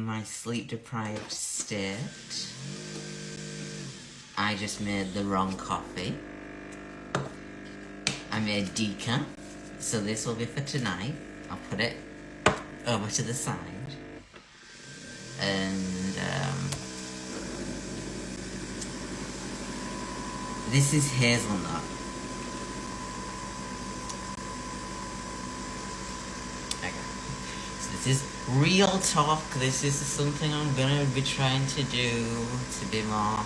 in my sleep-deprived state, I just made the wrong coffee. I made decaf, so this will be for tonight. I'll put it over to the side. And this is hazelnut. This is real talk. This is something I'm gonna be trying to do to be more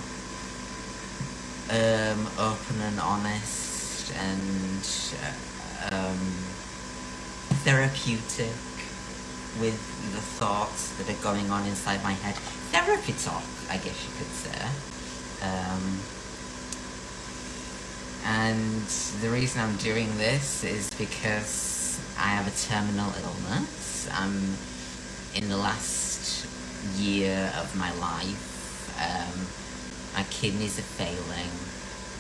open and honest and therapeutic with the thoughts that are going on inside my head. Therapy talk, I guess you could say. And the reason I'm doing this is because I have a terminal illness. I'm in the last year of my life. My kidneys are failing.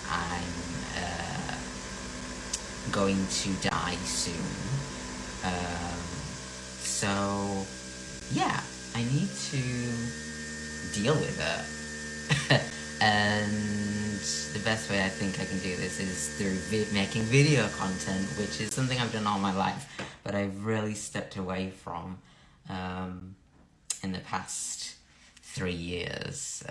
I'm going to die soon. So, yeah, I need to deal with it. And the best way I think I can do this is through making video content, which is something I've done all my life, but I've really stepped away from in the past 3 years.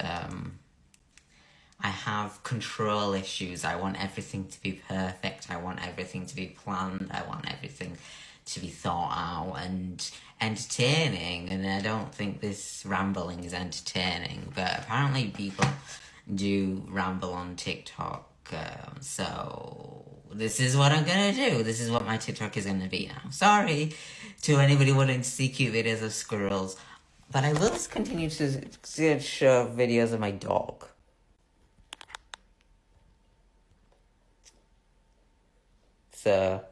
I have control issues. I want everything to be perfect. I want everything to be planned. I want everything to be thought out and entertaining. And I don't think this rambling is entertaining, but apparently people do ramble on TikTok. So this is what I'm gonna do. This is what my TikTok is gonna be now. Sorry to anybody wanting to see cute videos of squirrels, but I will continue to show videos of my dog. So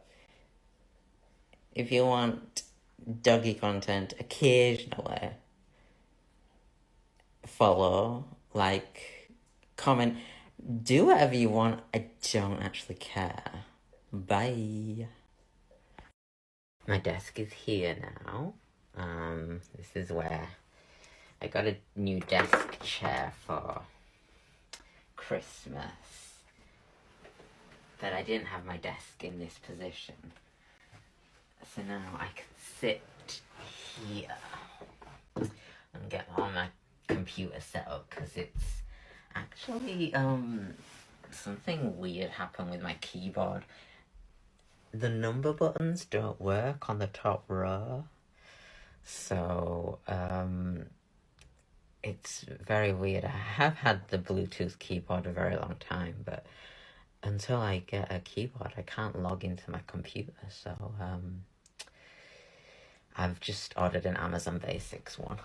if you want doggy content occasionally, follow, like, comment, do whatever you want. I don't actually care. Bye. My desk is here now. This is where I got a new desk chair for Christmas. But I didn't have my desk in this position. So now I can sit here and get all my computer set up, because it's actually something weird happened with my keyboard. The number buttons don't work on the top row, so it's very weird. I have had the Bluetooth keyboard a very long time, but until I get a keyboard I can't log into my computer, so I've just ordered an Amazon Basics one.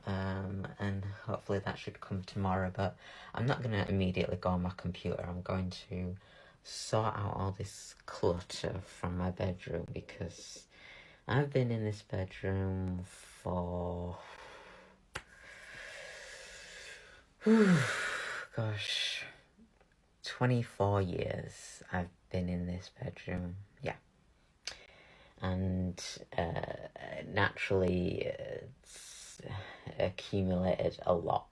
And hopefully that should come tomorrow, but I'm not going to immediately go on my computer. I'm going to sort out all this clutter from my bedroom, because I've been in this bedroom for gosh, 24 years I've been in this bedroom, yeah. And naturally it's accumulated a lot.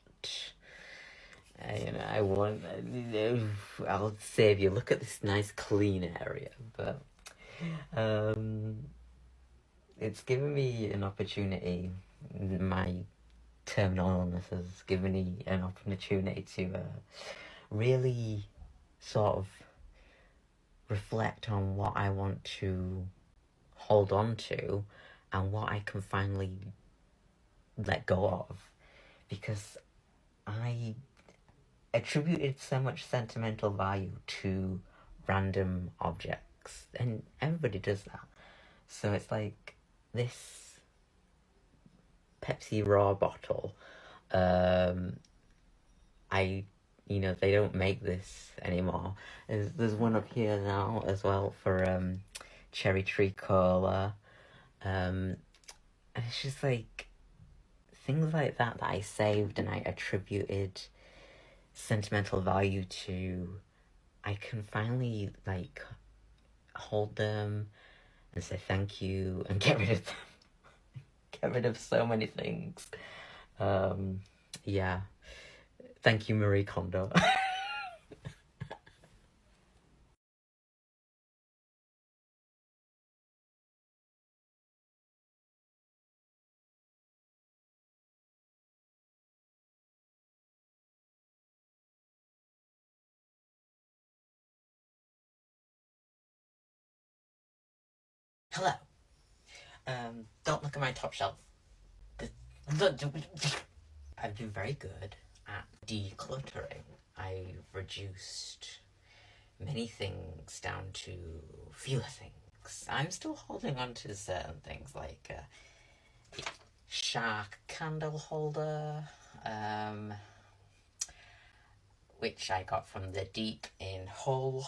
I'll save you. Look at this nice clean area, but it's given me an opportunity. My terminal illness has given me an opportunity to really sort of reflect on what I want to hold on to and what I can finally let go of, because I attributed so much sentimental value to random objects, and everybody does that. So it's like this Pepsi Raw bottle, they don't make this anymore. There's one up here now as well for Cherry Tree Cola, and it's just like things like that I saved and I attributed sentimental value to. I can finally like hold them and say thank you and get rid of them. Get rid of so many things. Yeah. Thank you, Marie Kondo. Hello. Don't look at my top shelf. I've been very good at decluttering. I've reduced many things down to fewer things. I'm still holding on to certain things like a shark candle holder, which I got from the Deep in Hull,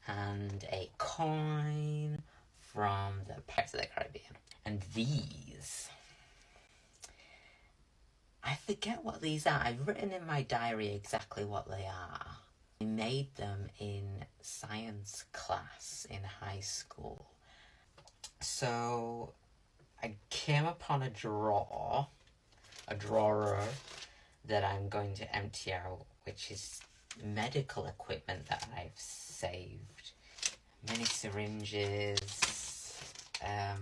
and a coin from the Pirates of the Caribbean. And these, I forget what these are. I've written in my diary exactly what they are. I made them in science class in high school. So I came upon a drawer that I'm going to empty out, which is medical equipment that I've saved. Many syringes,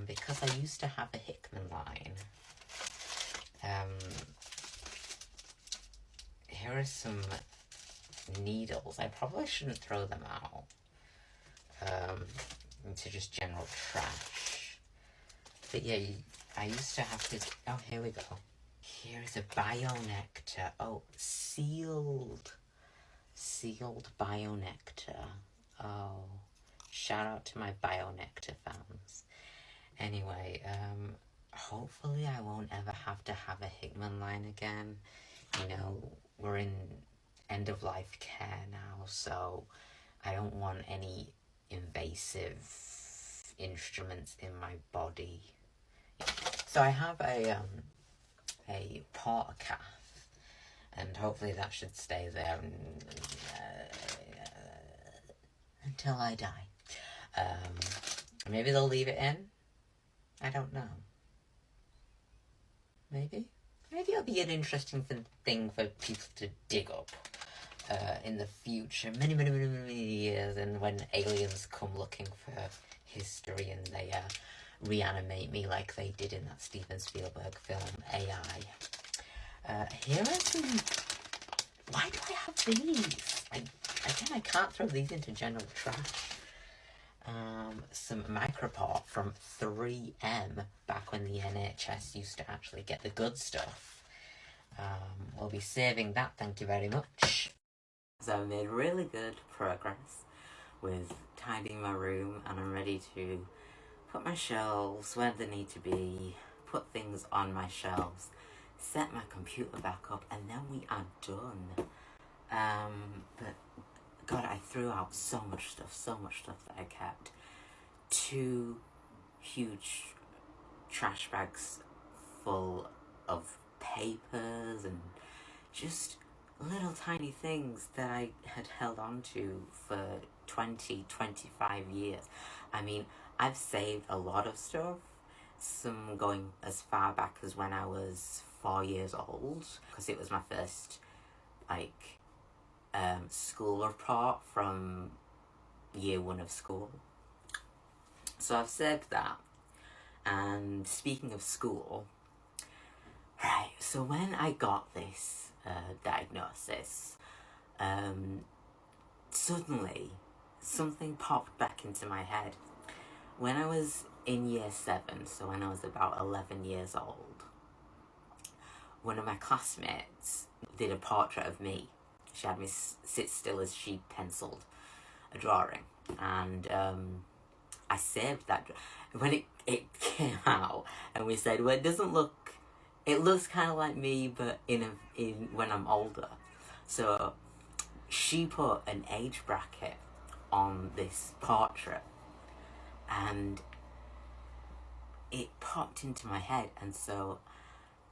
because I used to have a Hickman line. Here are some needles. I probably shouldn't throw them out into just general trash. But yeah, I used to have this. Oh, here we go. Here's a BioNectar. Oh, sealed BioNectar. Oh, shout out to my BioNectar fans. Anyway, hopefully I won't ever have to have a Hickman line again. You know, we're in end of life care now, so I don't want any invasive instruments in my body. So I have a portacath, and hopefully that should stay there until I die. Maybe they'll leave it in. I don't know. Maybe it'll be an interesting thing for people to dig up in the future, many years, and when aliens come looking for history and they reanimate me like they did in that Steven Spielberg film AI. Here are some. Why do I have these? I can't throw these into general trash. Some microport from 3M, back when the NHS used to actually get the good stuff. We'll be saving that, thank you very much. So I've made really good progress with tidying my room, and I'm ready to put my shelves where they need to be, put things on my shelves, set my computer back up, and then we are done. But God, I threw out so much stuff that I kept. 2 huge trash bags full of papers and just little tiny things that I had held on to for 25 years. I mean, I've saved a lot of stuff, some going as far back as when I was 4 years old, because it was my first, school report from year 1 of school. So I've saved that. And speaking of school, right, so when I got this diagnosis, suddenly something popped back into my head. When I was in year 7, so when I was about 11 years old, one of my classmates did a portrait of me. She had me sit still as she penciled a drawing, and I saved that. When it came out, and we said, well, it looks kind of like me, but in when I'm older. So she put an age bracket on this portrait, and it popped into my head, and so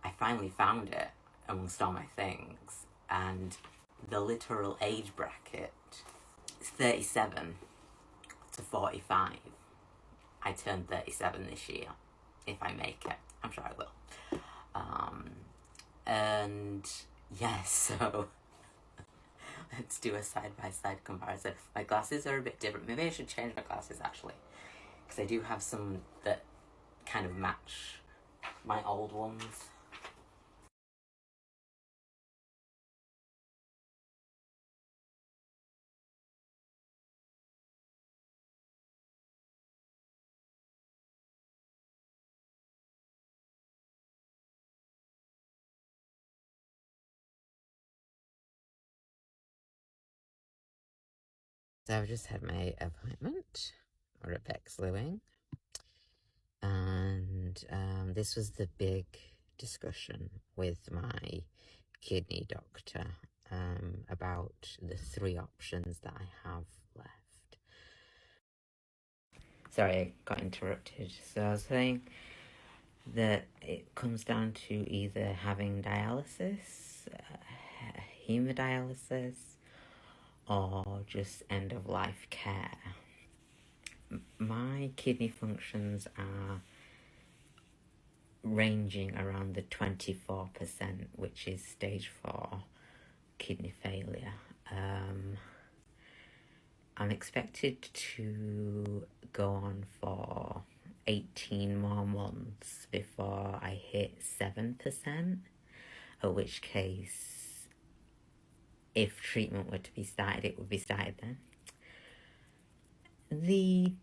I finally found it amongst all my things, and the literal age bracket is 37 to 45. I turned 37 this year, if I make it. I'm sure I will. And yeah, so let's do a side-by-side comparison. My glasses are a bit different. Maybe I should change my glasses, actually, because I do have some that kind of match my old ones. So I've just had my appointment, Rebecca's Lewing, and this was the big discussion with my kidney doctor about the 3 options that I have left. Sorry, I got interrupted. So I was saying that it comes down to either having dialysis, hemodialysis, or just end-of-life care. My kidney functions are ranging around the 24%, which is stage 4 kidney failure. I'm expected to go on for 18 more months before I hit 7%, in which case, if treatment were to be started, it would be started then. The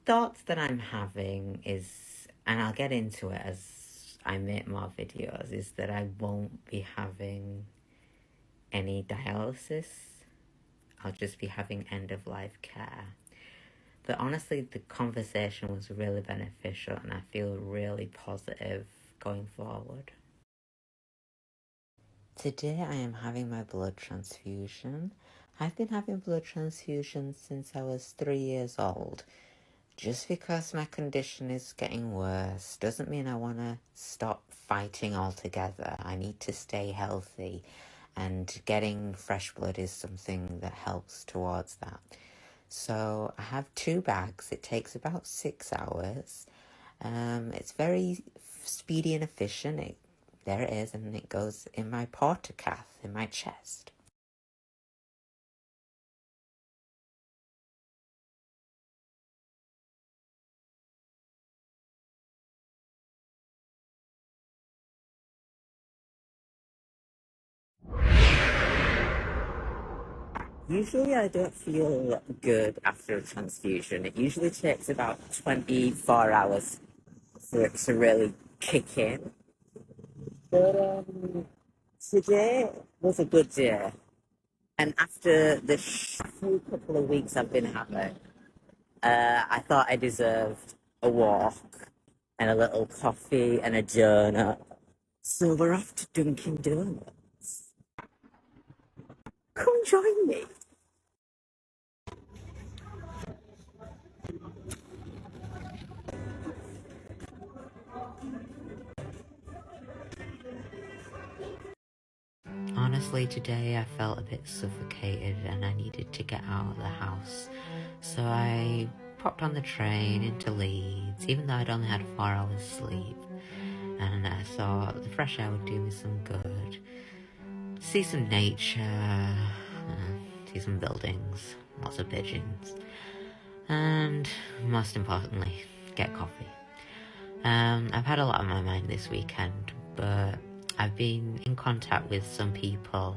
thoughts that I'm having is, and I'll get into it as I make more videos, is that I won't be having any dialysis. I'll just be having end-of-life care. But honestly, the conversation was really beneficial and I feel really positive going forward. Today I am having my blood transfusion. I've been having blood transfusions since I was 3 years old. Just because my condition is getting worse doesn't mean I want to stop fighting altogether. I need to stay healthy, and getting fresh blood is something that helps towards that. So I have 2 bags. It takes about 6 hours. It's very speedy and efficient. There it is, and it goes in my portacath, in my chest. Usually I don't feel good after a transfusion. It usually takes about 24 hours for it to really kick in. But today was a good day. And after the few couple of weeks I've been having, I thought I deserved a walk and a little coffee and a donut. So we're off to Dunkin' Donuts. Come join me. Honestly, today I felt a bit suffocated and I needed to get out of the house. So I popped on the train into Leeds, even though I'd only had 4 hours sleep. And I thought the fresh air would do me some good. See some nature, see some buildings, lots of pigeons. And most importantly, get coffee. I've had a lot on my mind this weekend, but I've been in contact with some people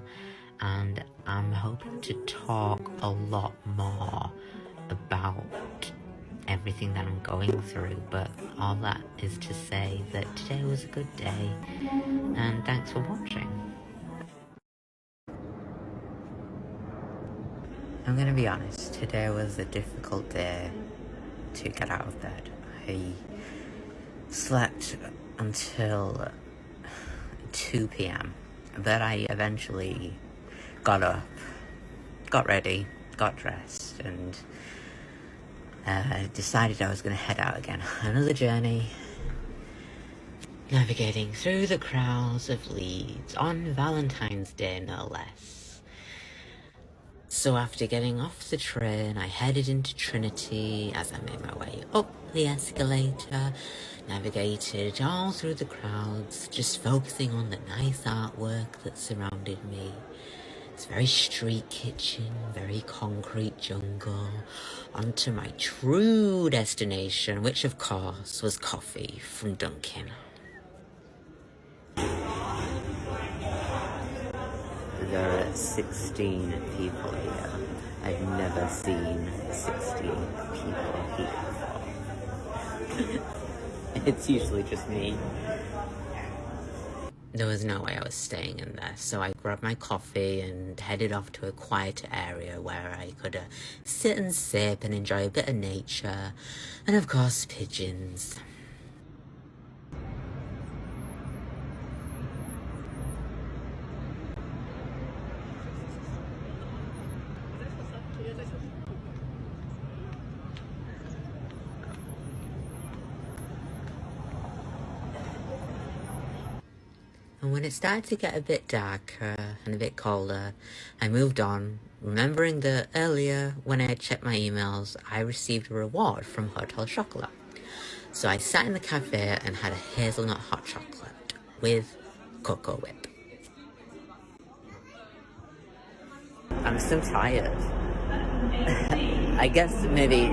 and I'm hoping to talk a lot more about everything that I'm going through, but all that is to say that today was a good day, and thanks for watching. I'm gonna be honest, today was a difficult day to get out of bed. I slept until 2 p.m, but I eventually got up, got ready, got dressed, and decided I was going to head out again. Another journey, navigating through the crowds of Leeds on Valentine's Day, no less. So after getting off the train, I headed into Trinity as I made my way up the escalator navigated all through the crowds, just focusing on the nice artwork that surrounded me. It's very street kitchen, very concrete jungle, onto my true destination, which of course was coffee from Dunkin'. There are 16 people here. I've never seen 16 people here before. It's usually just me. There was no way I was staying in there, so I grabbed my coffee and headed off to a quieter area where I could sit and sip and enjoy a bit of nature, and of course pigeons. And when it started to get a bit darker and a bit colder, I moved on, remembering that earlier, when I had checked my emails, I received a reward from Hotel Chocolat. So I sat in the cafe and had a hazelnut hot chocolate with cocoa whip. I'm so tired. I guess maybe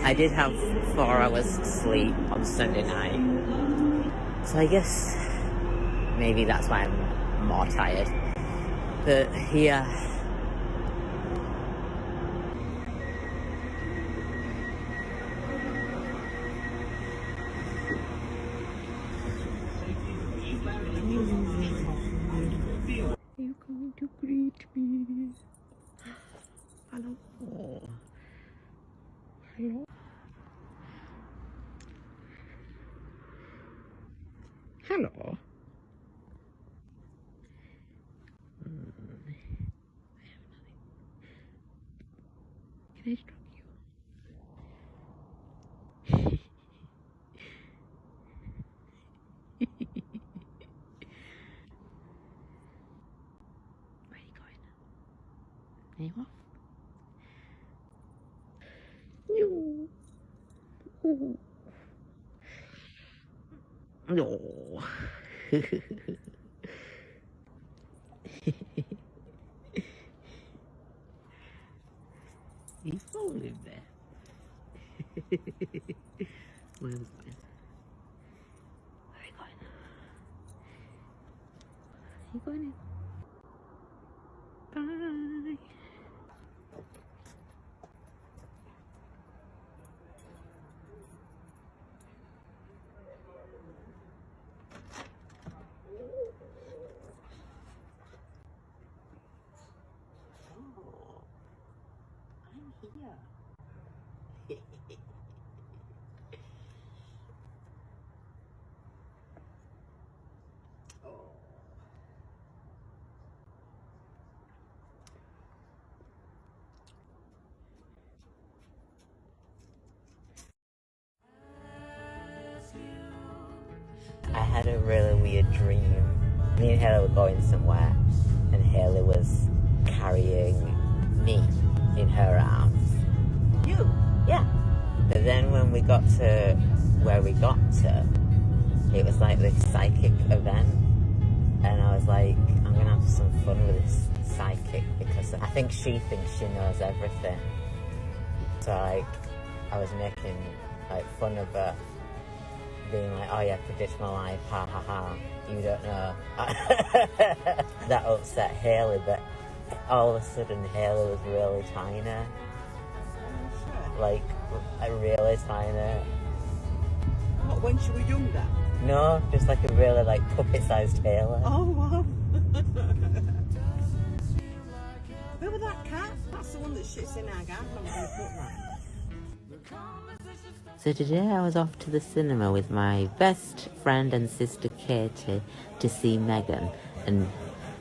I did have 4 hours sleep on Sunday night. So I guess maybe that's why I'm more tired. But here, you're going to greet me. Hello. Hello. Hello. Can I stroke you? Where are you going? Are you off? No. No. He's falling there. Where was it? Where are you going? Are you going in? Bye. I had a really weird dream. Me and Haley were going somewhere, and Haley was carrying me in her arms. You? Yeah. But then when we got to where we got to, it was like this psychic event, and I was like, I'm gonna have some fun with this psychic because I think she thinks she knows everything. So like, I was making like fun of her, being like, oh yeah, predict my life, ha ha ha, you don't know. That upset Haley, but all of a sudden Haley was really tiny. Like, really tiny. What, when she was younger? No, just like a really like puppet-sized Haley. Oh wow. Where was that cat? That's the one that shits in our garden. I'm going to put that. So today I was off to the cinema with my best friend and sister Katie to see Megan, and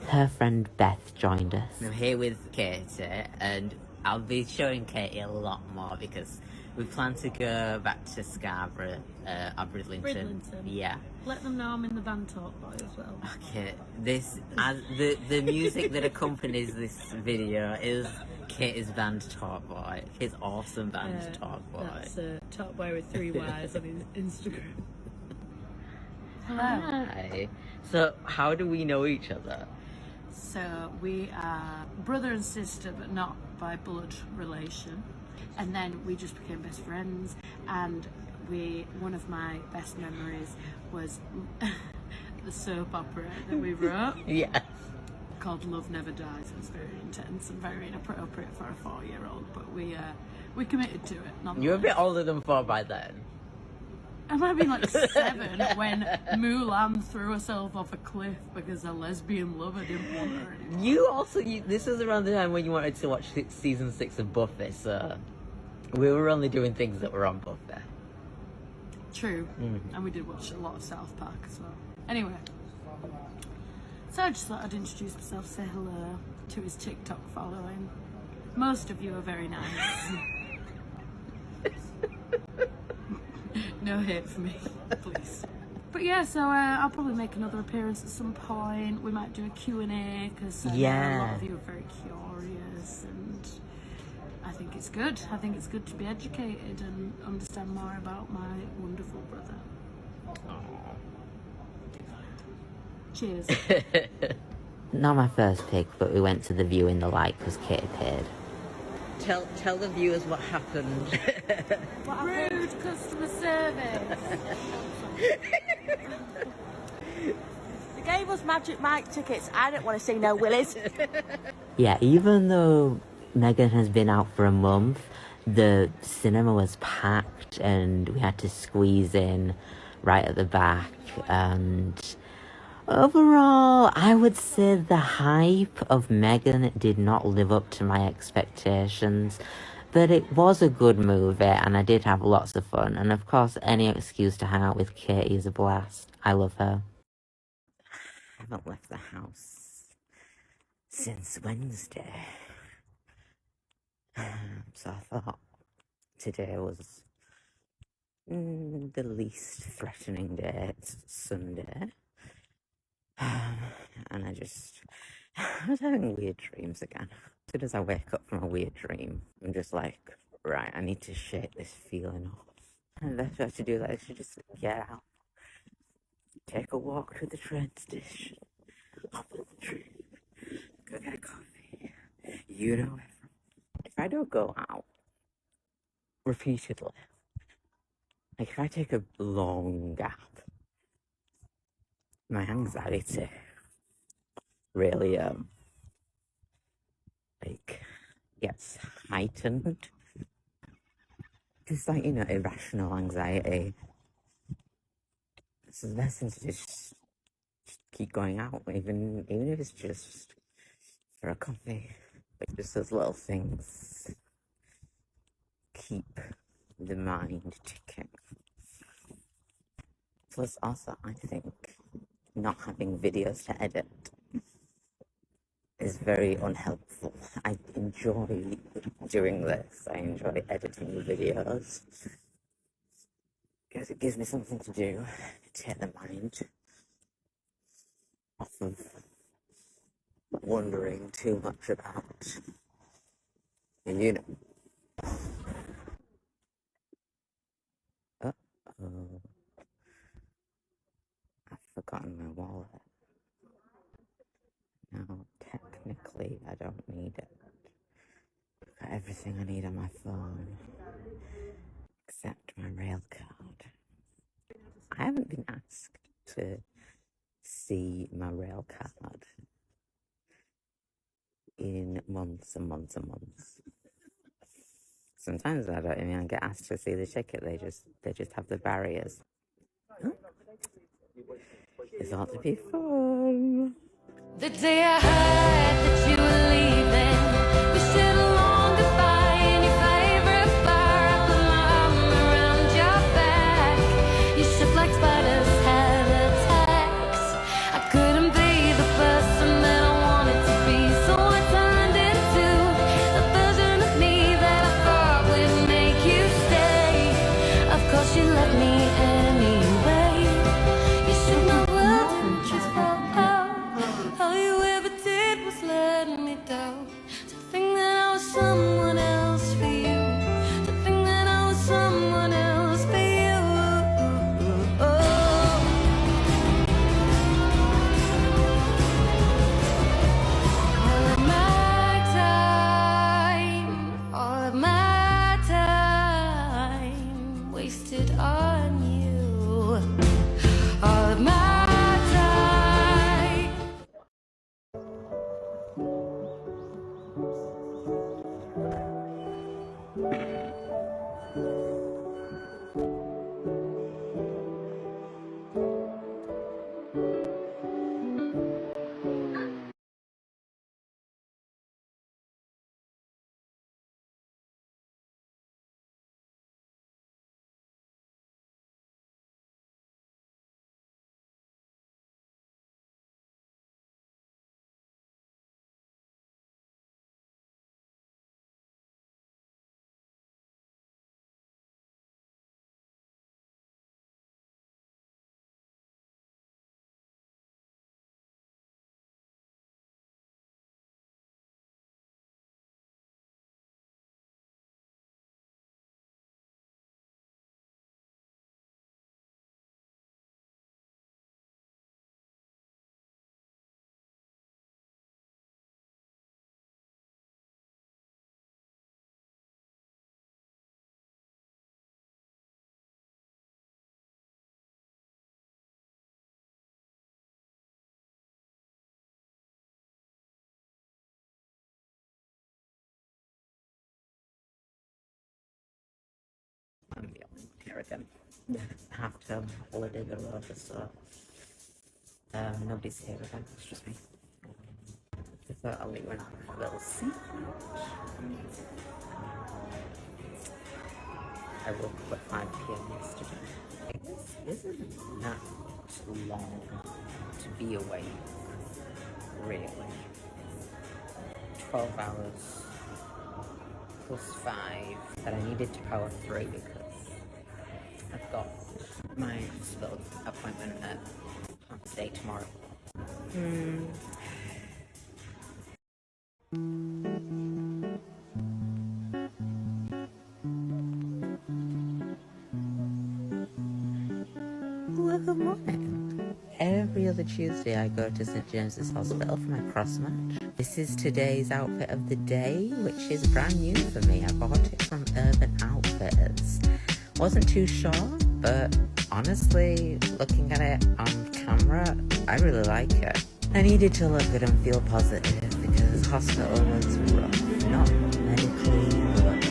her friend Beth joined us. I'm here with Katie, and I'll be showing Katie a lot more because we plan to go back to Scarborough, or Bridlington. Yeah. Let them know I'm in the band Talk Boy as well. Okay, this the music that accompanies this video is Katie's band Talk Boy. His awesome band Talk Boy. That's Talk Boy with 3 Y's on his Instagram. Hi. So, how do we know each other? So we are brother and sister, but not by blood relation. And then we just became best friends. And one of my best memories was the soap opera that we wrote. Yes. Called Love Never Dies. It was very intense and very inappropriate for a 4-year-old, but we committed to it. You were a bit older than 4 by then. I might have been like 7 when Mulan threw herself off a cliff because a lesbian lover didn't want her anymore. This was around the time when you wanted to watch season 6 of Buffy, so we were only doing things that were on Buffy. True. And we did watch a lot of South Park as well. Anyway, so I just thought I'd introduce myself, say hello to his TikTok following. Most of you are very nice. No hate for me, please. But yeah, so I'll probably make another appearance at some point. We might do a Q&A because I know a lot of you are very curious, and I think it's good. I think it's good to be educated and understand more about my wonderful brother. Cheers. Not my first pick, but we went to the view in the light because Katie paid. Tell the viewers what happened. Rude customer service. They gave us Magic Mike tickets. I didn't want to see no Willies. Yeah, even though Megan has been out for a month, the cinema was packed and we had to squeeze in right at the back. And overall, I would say the hype of Megan did not live up to my expectations, but it was a good movie and I did have lots of fun. And of course, any excuse to hang out with Katie is a blast. I love her. I haven't left the house since Wednesday. So I thought today was the least threatening day. It's Sunday. And I was having weird dreams again. As soon as I wake up from a weird dream, I'm just like, right, I need to shake this feeling off. And the best way to do that is to just get out, take a walk to the train station, hop on the train, go get a coffee. You know, if I don't go out repeatedly, like if I take a long gap, my anxiety really gets heightened. Just like, you know, irrational anxiety. So the best thing to do is just keep going out, even if it's just for a coffee. But just those little things keep the mind ticking. Plus also, I think not having videos to edit is very unhelpful. I enjoy doing this. I enjoy editing the videos because it gives me something to do to take the mind off of wondering too much about, you know. Uh-oh. I've forgotten my wallet. Now, technically, I don't need it. I've got everything I need on my phone, except my rail card. I haven't been asked to see my rail card in months and months and months. Sometimes I don't even get asked to see the ticket. They just have the barriers. Huh? This ought to be fun. The day I heard that you were leaving, we said a long goodbye in your favorite bar. I put my arm around your back. You shook like spiders had attacks. I couldn't be the person that I wanted to be, so I turned into the version of me that I thought would make you stay. Of course you let me anyway. You shook my world and just fell out. All you ever did was let me down. To think that I was I'm yelling here again. Half term holiday the road, so nobody's here again, it's just me. I thought I'll leave a little seat. I woke up at 5 p.m. yesterday. This isn't that long to be awake, really. 12 hours plus 5 that I needed to power through because I've got my hospital appointment at half day tomorrow. Well, good morning. Every other Tuesday I go to St James's Hospital for my cross match. This is today's outfit of the day, which is brand new for me. I bought it from Urban Outfitters. Wasn't too sure, but honestly, looking at it on camera, I really like it. I needed to look good and feel positive because hospital was rough. Not medically, but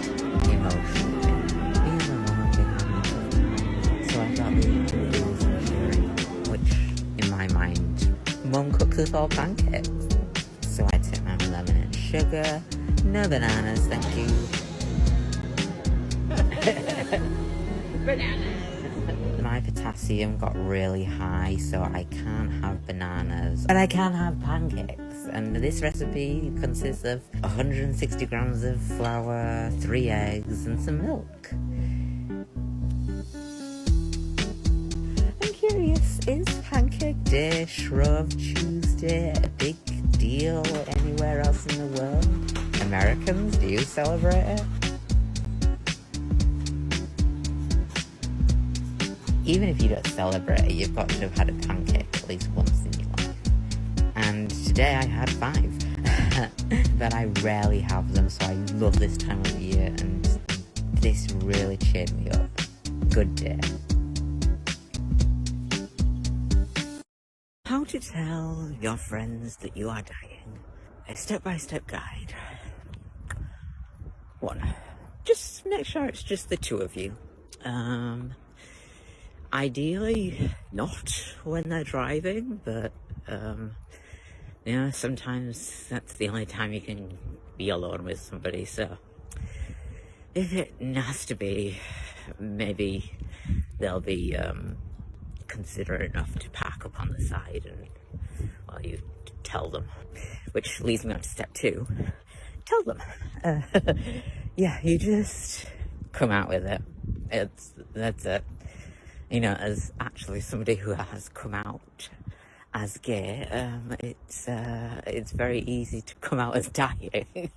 emotionally. Being a mom can have a tough time, so I thought we could do some sharing, which, in my mind, Mum cooks us all pancakes. So I took my lemon and sugar. No bananas, thank you. Bananas. My potassium got really high, so I can't have bananas, but I can have pancakes. And this recipe consists of 160 grams of flour, 3 eggs, and some milk. I'm curious, is Pancake Day, Shrove Tuesday a big deal anywhere else in the world? Americans, do you celebrate it? Even if you don't celebrate it, you've got to have had a pancake at least once in your life. And today I had 5. But I rarely have them, so I love this time of year, and this really cheered me up. Good day. How to tell your friends that you are dying. A step-by-step guide. 1. Just make sure it's just the 2 of you. Ideally not when they're driving, but you know, sometimes that's the only time you can be alone with somebody, so if it has to be, maybe they'll be considerate enough to park up on the side and, well, you tell them, which leads me on to step 2. Tell them. Yeah, you just come out with it. That's it. You know, as actually somebody who has come out as gay, it's very easy to come out as dying.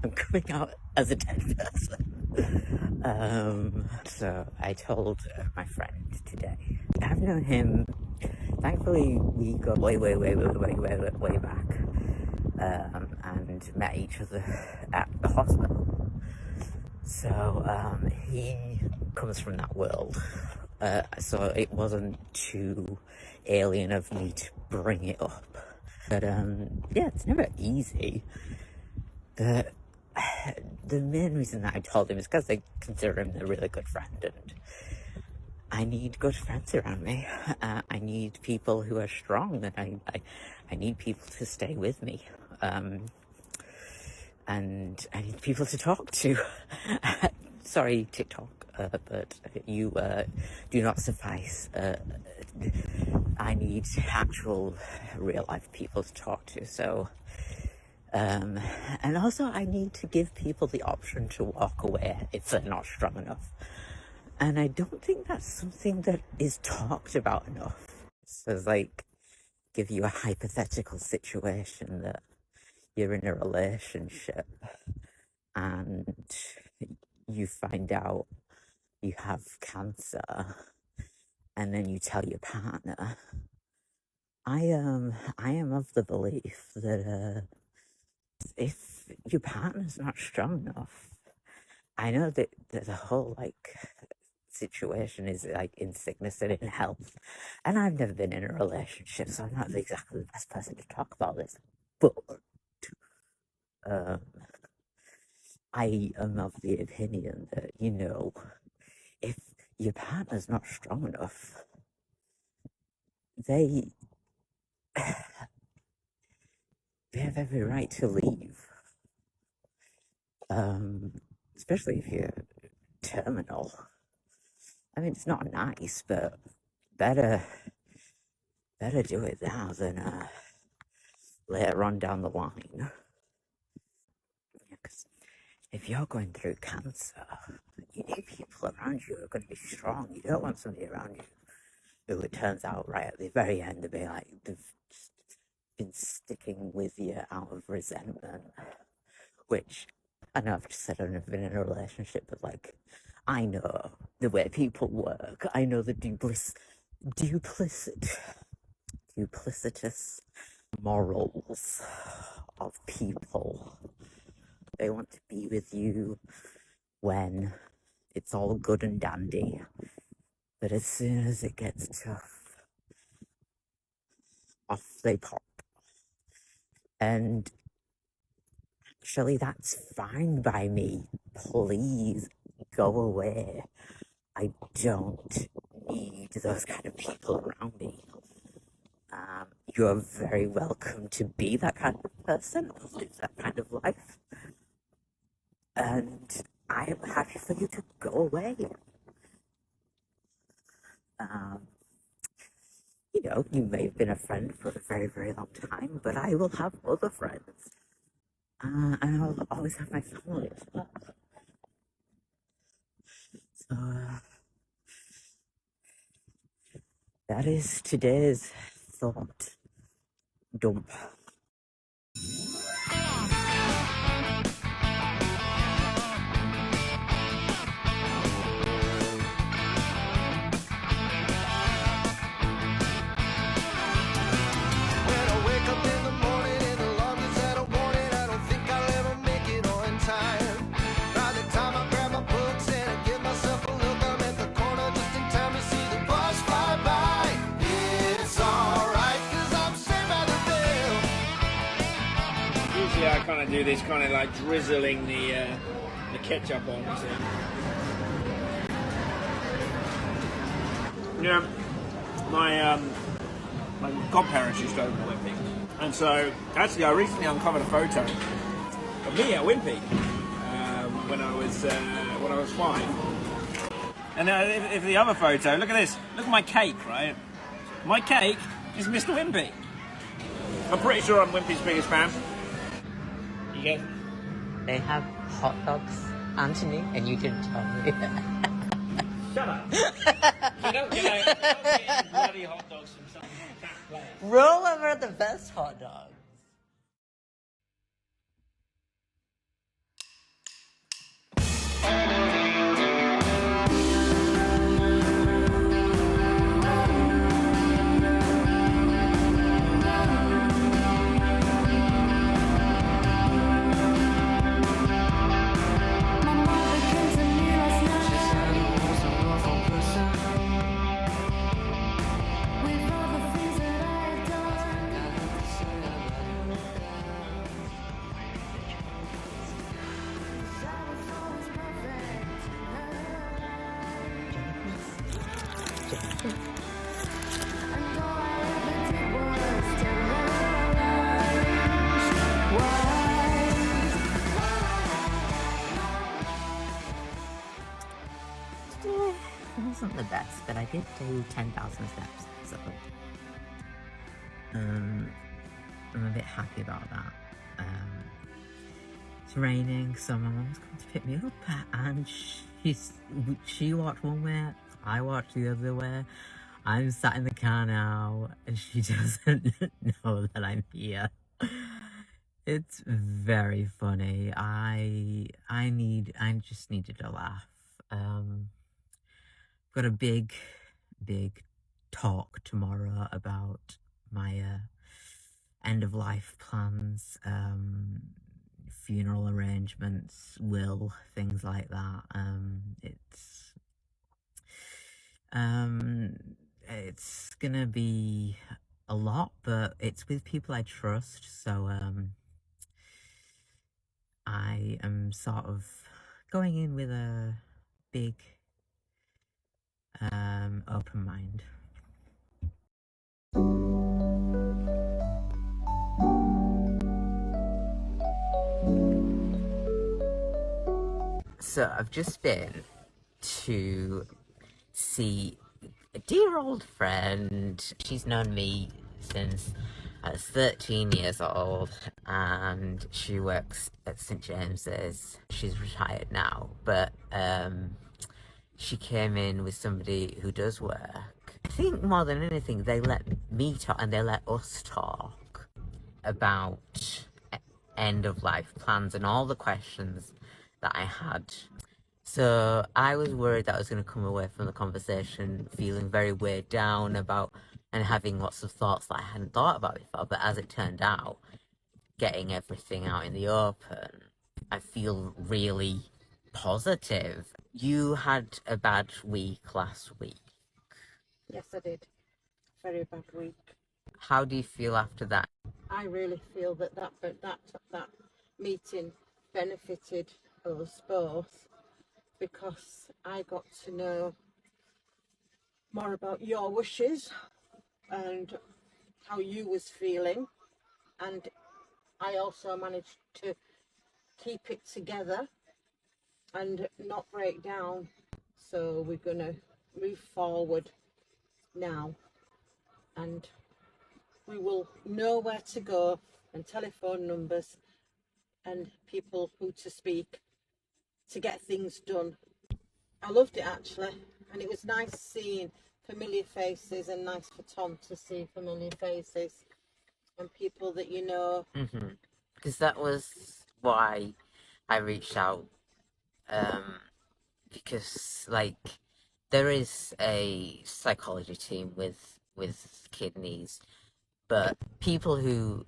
I'm coming out as a dead person. So I told my friend today. I've known him, thankfully we go way back, and met each other at the hospital. So he comes from that world, so it wasn't too alien of me to bring it up. But yeah, it's never easy. But the main reason that I told him is because I consider him a really good friend, and I need good friends around me. I need people who are strong, and I need people to stay with me. And I need people to talk to. Sorry, TikTok, but you do not suffice. I need actual real life people to talk to. So, and also I need to give people the option to walk away if they're not strong enough. And I don't think that's something that is talked about enough. So it's like, give you a hypothetical situation that you're in a relationship and you find out you have cancer, and then you tell your partner. I am of the belief that if your partner's not strong enough, I know that the whole like situation is like in sickness and in health, and I've never been in a relationship, so I'm not exactly the best person to talk about this, but I am of the opinion that, you know, if your partner's not strong enough, they have every right to leave. Especially if you're terminal. I mean, it's not nice, but better do it now than later on down the line. Because if you're going through cancer, you need people around you who are going to be strong. You don't want somebody around you who it turns out right at the very end to be like, they've just been sticking with you out of resentment. Which, I know I've just said I've never been in a relationship, but like, I know the way people work. I know the duplicitous morals of people. They want to be with you when it's all good and dandy, but as soon as it gets tough, off they pop. And actually, that's fine by me. Please go away. I don't need those kind of people around me. You're very welcome to be that kind of person, live that kind of life. And I am happy for you to go away. You know, you may have been a friend for a very, very long time, but I will have other friends. And I'll always have my family as well. So, that is today's thought dump. I kind of do this, kind of like drizzling the ketchup on. So. Yeah, my godparents used to own Wimpy, and so actually I recently uncovered a photo of me at Wimpy when I was 5. And if the other photo, look at this, look at my cake, right? My cake is Mr. Wimpy. I'm pretty sure I'm Wimpy's biggest fan. They have hot dogs, Anthony, and you didn't tell me. Shut up. You don't get bloody hot dogs from some cat place. Roll over the best hot dogs. It wasn't the best, but I did do 10,000 steps, so I'm a bit happy about that. It's raining, so my mum's come to pick me up, and she walked one way, I walked the other way. I'm sat in the car now, and she doesn't know that I'm here. It's very funny. I just needed a laugh. Got a big talk tomorrow about my end of life plans, funeral arrangements, will, things like that. It's gonna be a lot, but it's with people I trust, so I am sort of going in with a big open mind. So I've just been to see a dear old friend. She's known me since I was 13 years old, and she works at St James's. She's retired now, but she came in with somebody who does work. I think more than anything, they let me talk and they let us talk about end of life plans and all the questions that I had. So I was worried that I was going to come away from the conversation feeling very weighed down about and having lots of thoughts that I hadn't thought about before. But as it turned out, getting everything out in the open, I feel really positive. You had a bad week last week. Yes, I did. Very bad week. How do you feel after that? I really feel that meeting benefited us both, because I got to know more about your wishes and how you was feeling, and I also managed to keep it together and not break down. So we're gonna move forward now, and we will know where to go and telephone numbers and people who to speak to get things done. I loved it actually, and it was nice seeing familiar faces, and nice for Tom to see familiar faces and people that you know. Because that was why I reached out, because like there is a psychology team with kidneys, but people who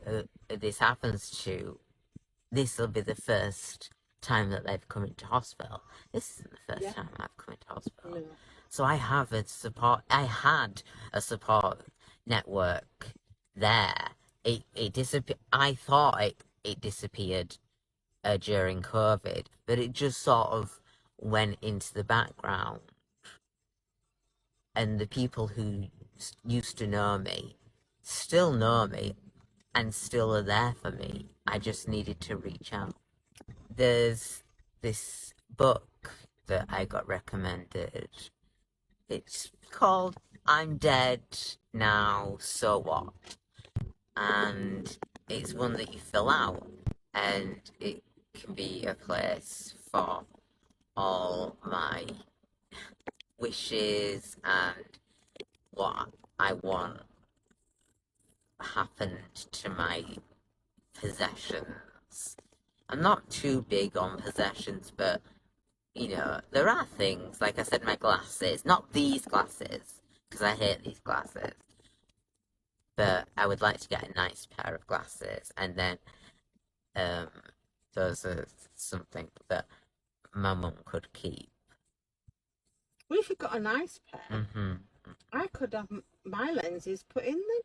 this happens to, this will be the first time that they've come into hospital. This isn't the first time I've come into hospital. No. So I have I had a support network there. It disappeared. I thought it disappeared during COVID, but it just sort of went into the background. And the people who used to know me still know me and still are there for me. I just needed to reach out. There's this book that I got recommended. It's called I'm Dead Now, So What? And it's one that you fill out, and it can be a place for all my wishes and what I want happened to my possessions. I'm not too big on possessions, but you know, there are things, like I said, my glasses, not these glasses, because I hate these glasses, but I would like to get a nice pair of glasses, and then those are something that my mum could keep. Well, if you got a nice pair, I could have my lenses put in them.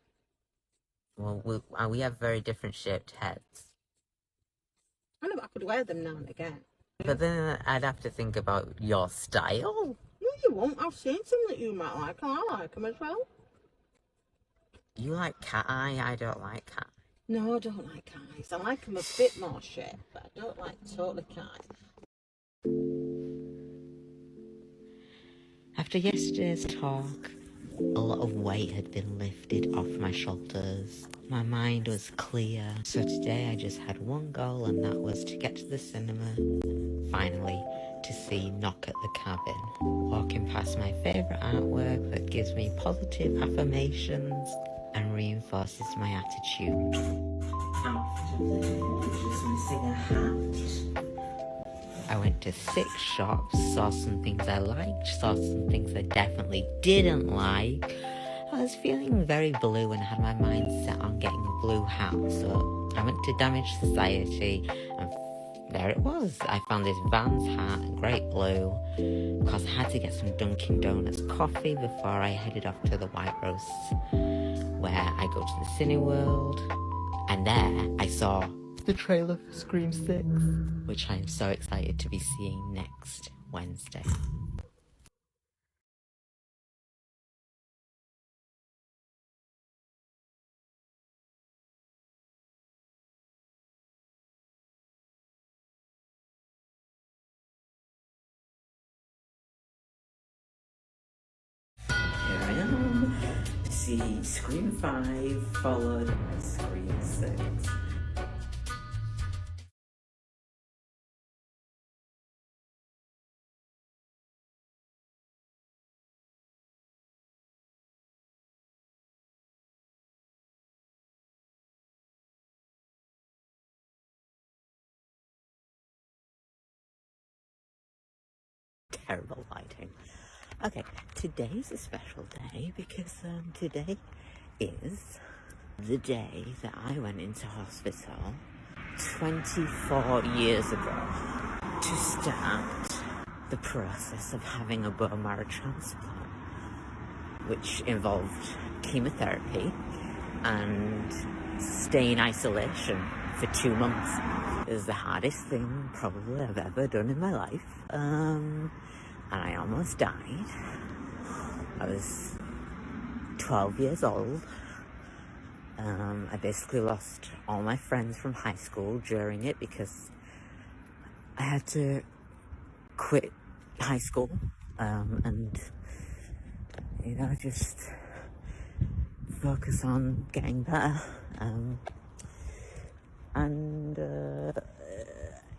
Well, we have very different shaped heads. I know, but I could wear them now and again. But then I'd have to think about your style. No, you won't. I've seen some that you might like, and I like them as well. You like cat eye, I don't like cat eye. No, I don't like eyes. I like them a bit more shape, but I don't like totally cat eyes. After yesterday's talk, a lot of weight had been lifted off my shoulders. My mind was clear. So today I just had one goal, and that was to get to the cinema, finally, to see Knock at the Cabin. Walking past my favourite artwork that gives me positive affirmations and reinforces my attitude. After just missing a hat. I went to 6 shops, saw some things I liked, saw some things I definitely didn't like. I was feeling very blue and had my mind set on getting a blue hat, so I went to Damage Society, and there it was. I found this Vans hat, great blue, because I had to get some Dunkin' Donuts coffee before I headed off to the White Roast, where I go to the Cineworld. And there I saw the trailer for Scream 6, which I am so excited to be seeing next Wednesday. Here I am to see Scream 5 followed by Scream 6. Terrible lighting. Okay, today's a special day because today is the day that I went into hospital 24 years ago to start the process of having a bone marrow transplant, which involved chemotherapy and stay in isolation for 2 months. It was the hardest thing probably I've ever done in my life. And I almost died. I was 12 years old. I basically lost all my friends from high school during it because I had to quit high school and, you know, just focus on getting better.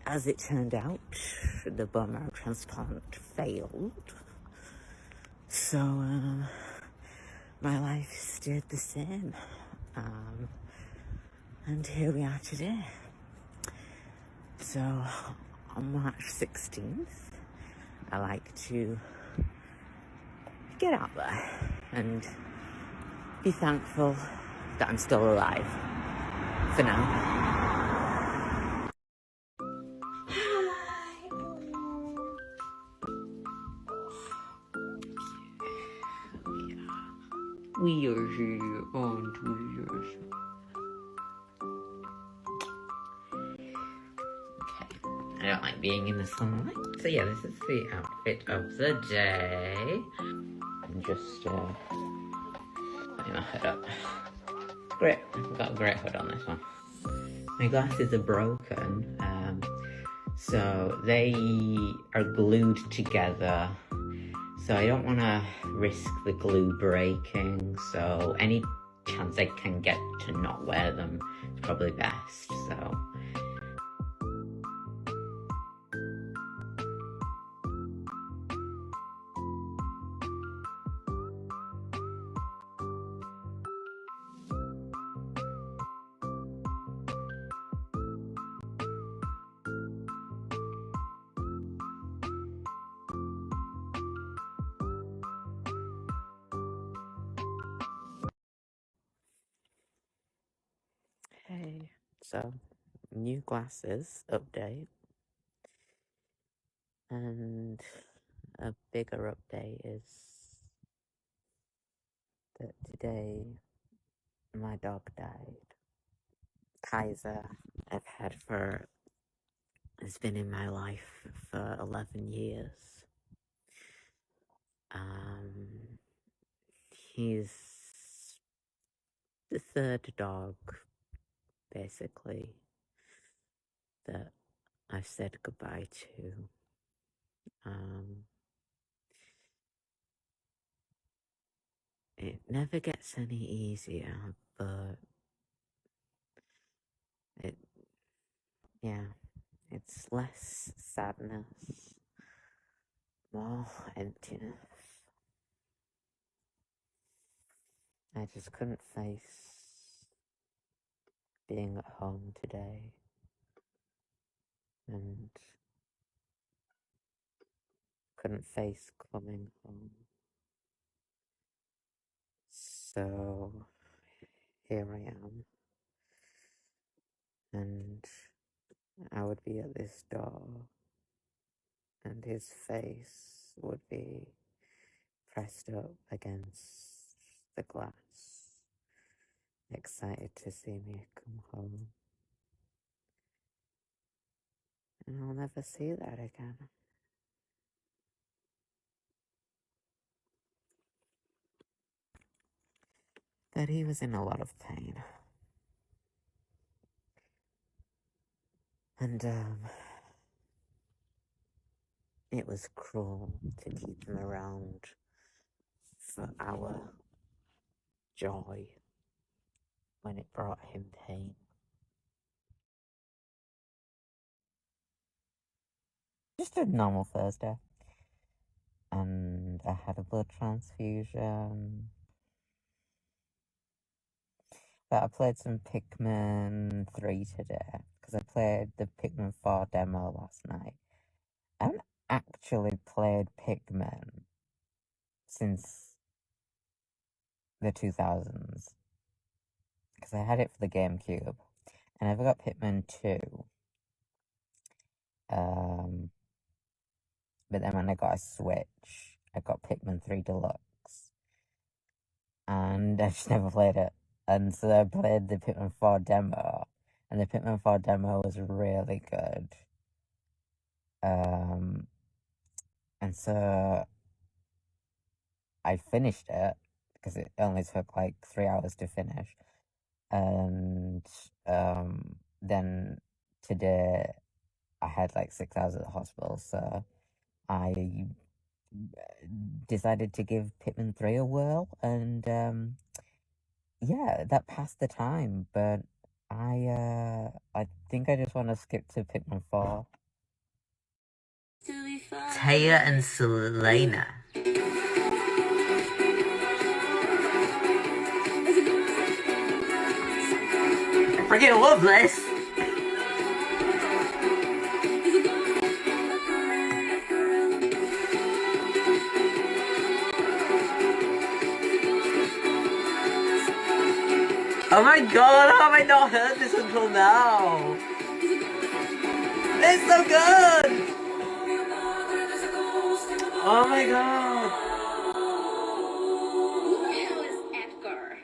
As it turned out, the bone marrow transplant failed. So, my life stayed the same. And here we are today. So, on March 16th, I like to get out there and be thankful that I'm still alive for now. We are here, aren't we? Okay, I don't like being in the sunlight. So yeah, this is the outfit of the day. I'm just putting my hood up. Great, I've got a great hood on this one. My glasses are broken, so they are glued together. So I don't want to risk the glue breaking, so any chance I can get to not wear them is probably best, so. Hey, so new glasses update, and a bigger update is that today my dog died. Kaiser, has been in my life for 11 years. He's the third dog, basically, that I've said goodbye to. It never gets any easier, but it's less sadness, more emptiness. I just couldn't face being at home today, and couldn't face coming home. So here I am, and I would be at this door, and his face would be pressed up against the glass, excited to see me come home. And I'll never see that again. But he was in a lot of pain. And, it was cruel to keep him around for our joy when it brought him pain. Just a normal Thursday. And I had a blood transfusion. But I played some Pikmin 3 today, because I played the Pikmin 4 demo last night. I haven't actually played Pikmin since the 2000s, because I had it for the GameCube, and I never got Pikmin 2. But then when I got a Switch, I got Pikmin 3 Deluxe, and I just never played it. And so I played the Pikmin 4 demo, and the Pikmin 4 demo was really good. And so I finished it, because it only took like 3 hours to finish. And then today I had like 6 hours at the hospital, so I decided to give Pikmin 3 a whirl, and yeah, that passed the time, but I think I just want to skip to Pikmin 4. Taya and Selena. I freaking love this! Oh my god, how have I not heard this until now? It's so good! Oh my god! Who the hell is Edgar?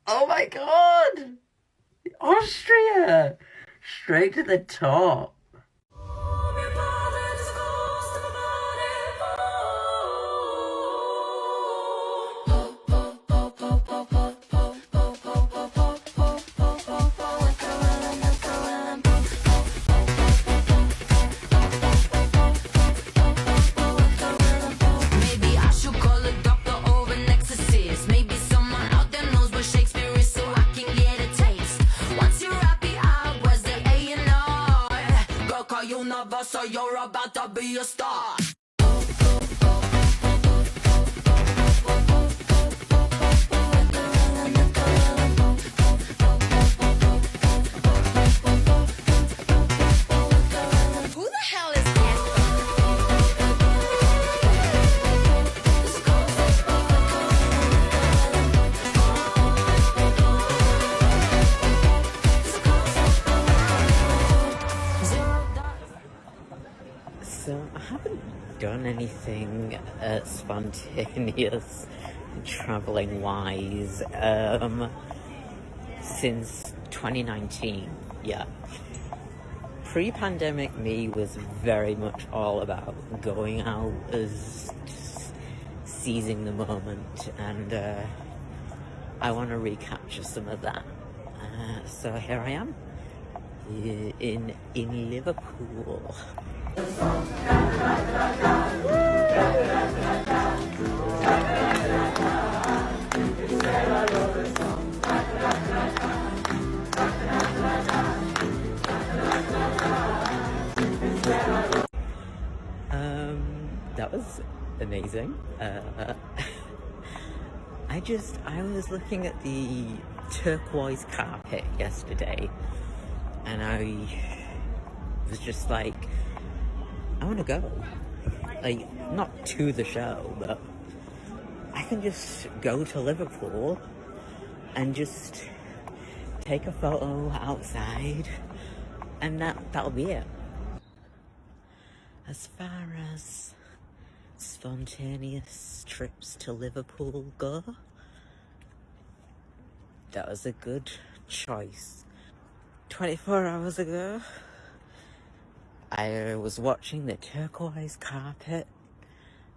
Oh my god! Austria! Straight to the top. Maybe I should call a doctor or an exorcist. Maybe someone out there knows what Shakespeare is, so I can get a taste. Once you're happy, I was the A&R. Girl, call you nervous, so you're about to be a star. Who the hell is Edgar? So, I haven't done anything spontaneous, traveling wise, since 2019. Yeah. Pre-pandemic me was very much all about going out, as just seizing the moment, and I want to recapture some of that. So here I am in Liverpool. That was amazing. I was looking at the turquoise carpet yesterday, and I was just like, I want to go. Like, not to the show, but I can just go to Liverpool and just take a photo outside, and that'll be it. As far as spontaneous trips to Liverpool go, that was a good choice. 24 hours ago, I was watching the turquoise carpet,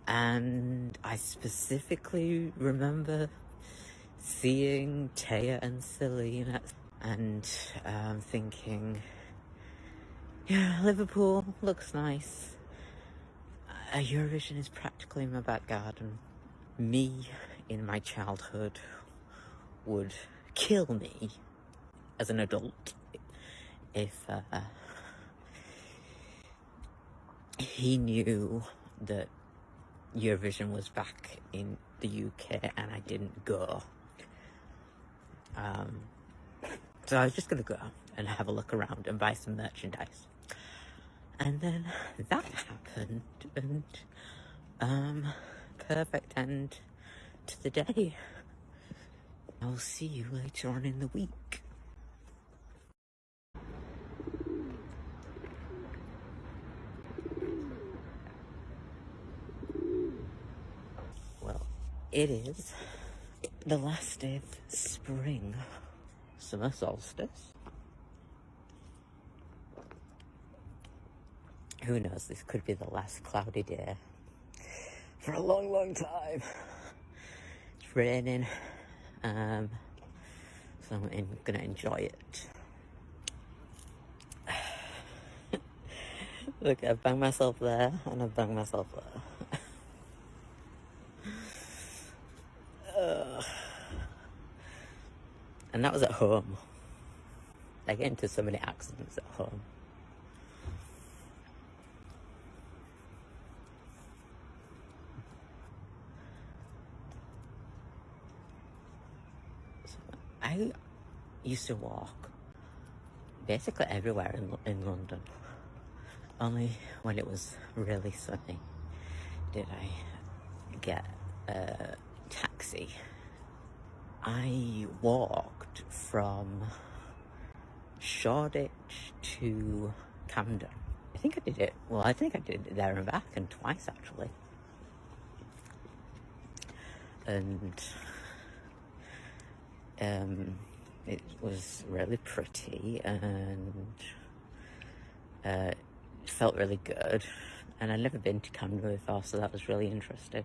and I specifically remember seeing Taya and Selena and thinking, yeah, Liverpool looks nice. Eurovision is practically in my back garden. Me in my childhood would kill me as an adult if he knew that Eurovision was back in the UK and I didn't go. So I was just gonna go and have a look around and buy some merchandise. And then that happened, and perfect end to the day. I'll see you later on in the week. Well, it is the last day of spring, summer solstice. Who knows, this could be the last cloudy day for a long, long time. It's raining, so I'm gonna enjoy it. Look, I've banged myself there, and I've banged myself there. And that was at home. I get into so many accidents at home. I used to walk basically everywhere in London. Only when it was really sunny did I get a taxi. I walked from Shoreditch to Camden. I think I did it there and back, and twice actually. And it was really pretty, and it felt really good, and I'd never been to Camden before, so that was really interesting.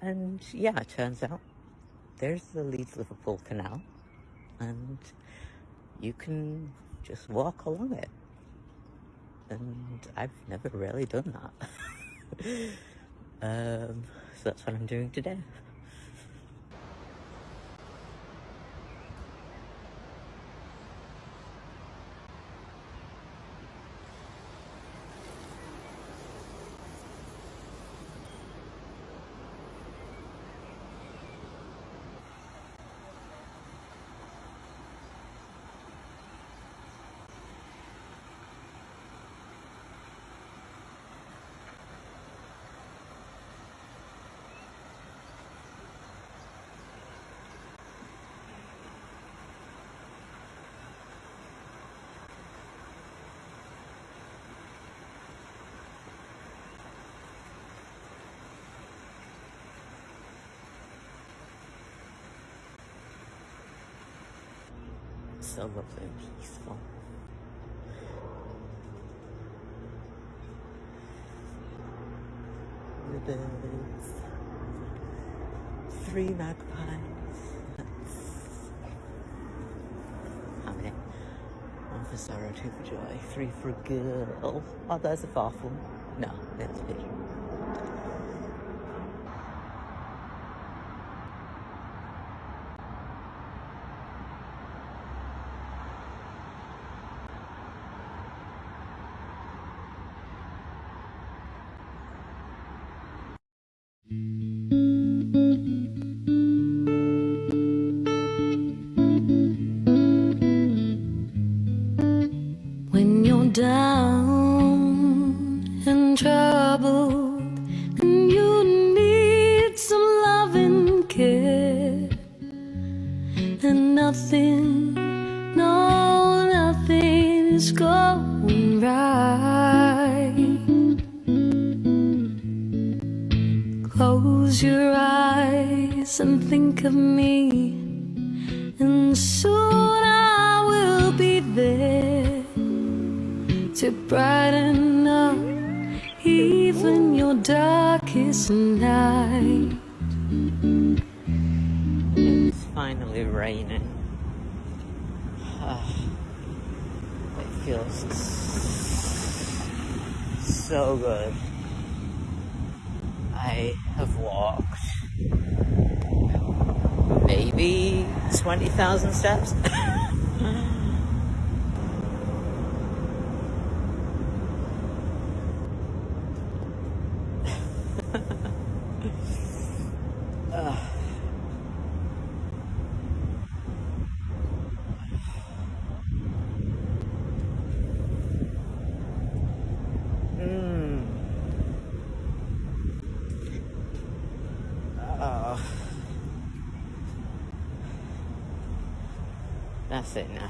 And yeah, it turns out there's the Leeds-Liverpool Canal, and you can just walk along it, and I've never really done that. So that's what I'm doing today. So lovely and peaceful. The birds. 3 magpies. How many? 1 for sorrow, 2 for joy, 3 for a girl. Oh, there's a 4th one. No, that's a pigeon. When you're down and troubled and you need some love and care, and nothing, no, nothing is going right. Close your eyes and think of me and soon I will be there to brighten up even your darkest night. It's finally raining. It feels so good. I have walked maybe 20,000 steps. That's it now.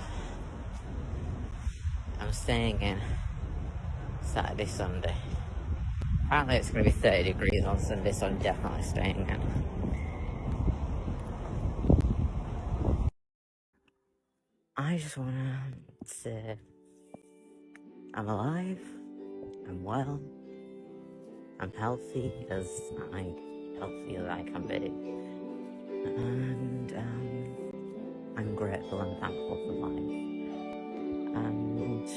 I'm staying in Saturday, Sunday. Apparently it's going to be 30 degrees on Sunday, so I'm definitely staying in. I just want to say I'm alive, I'm well, I'm healthy as I can be, and I'm grateful and thankful for life, and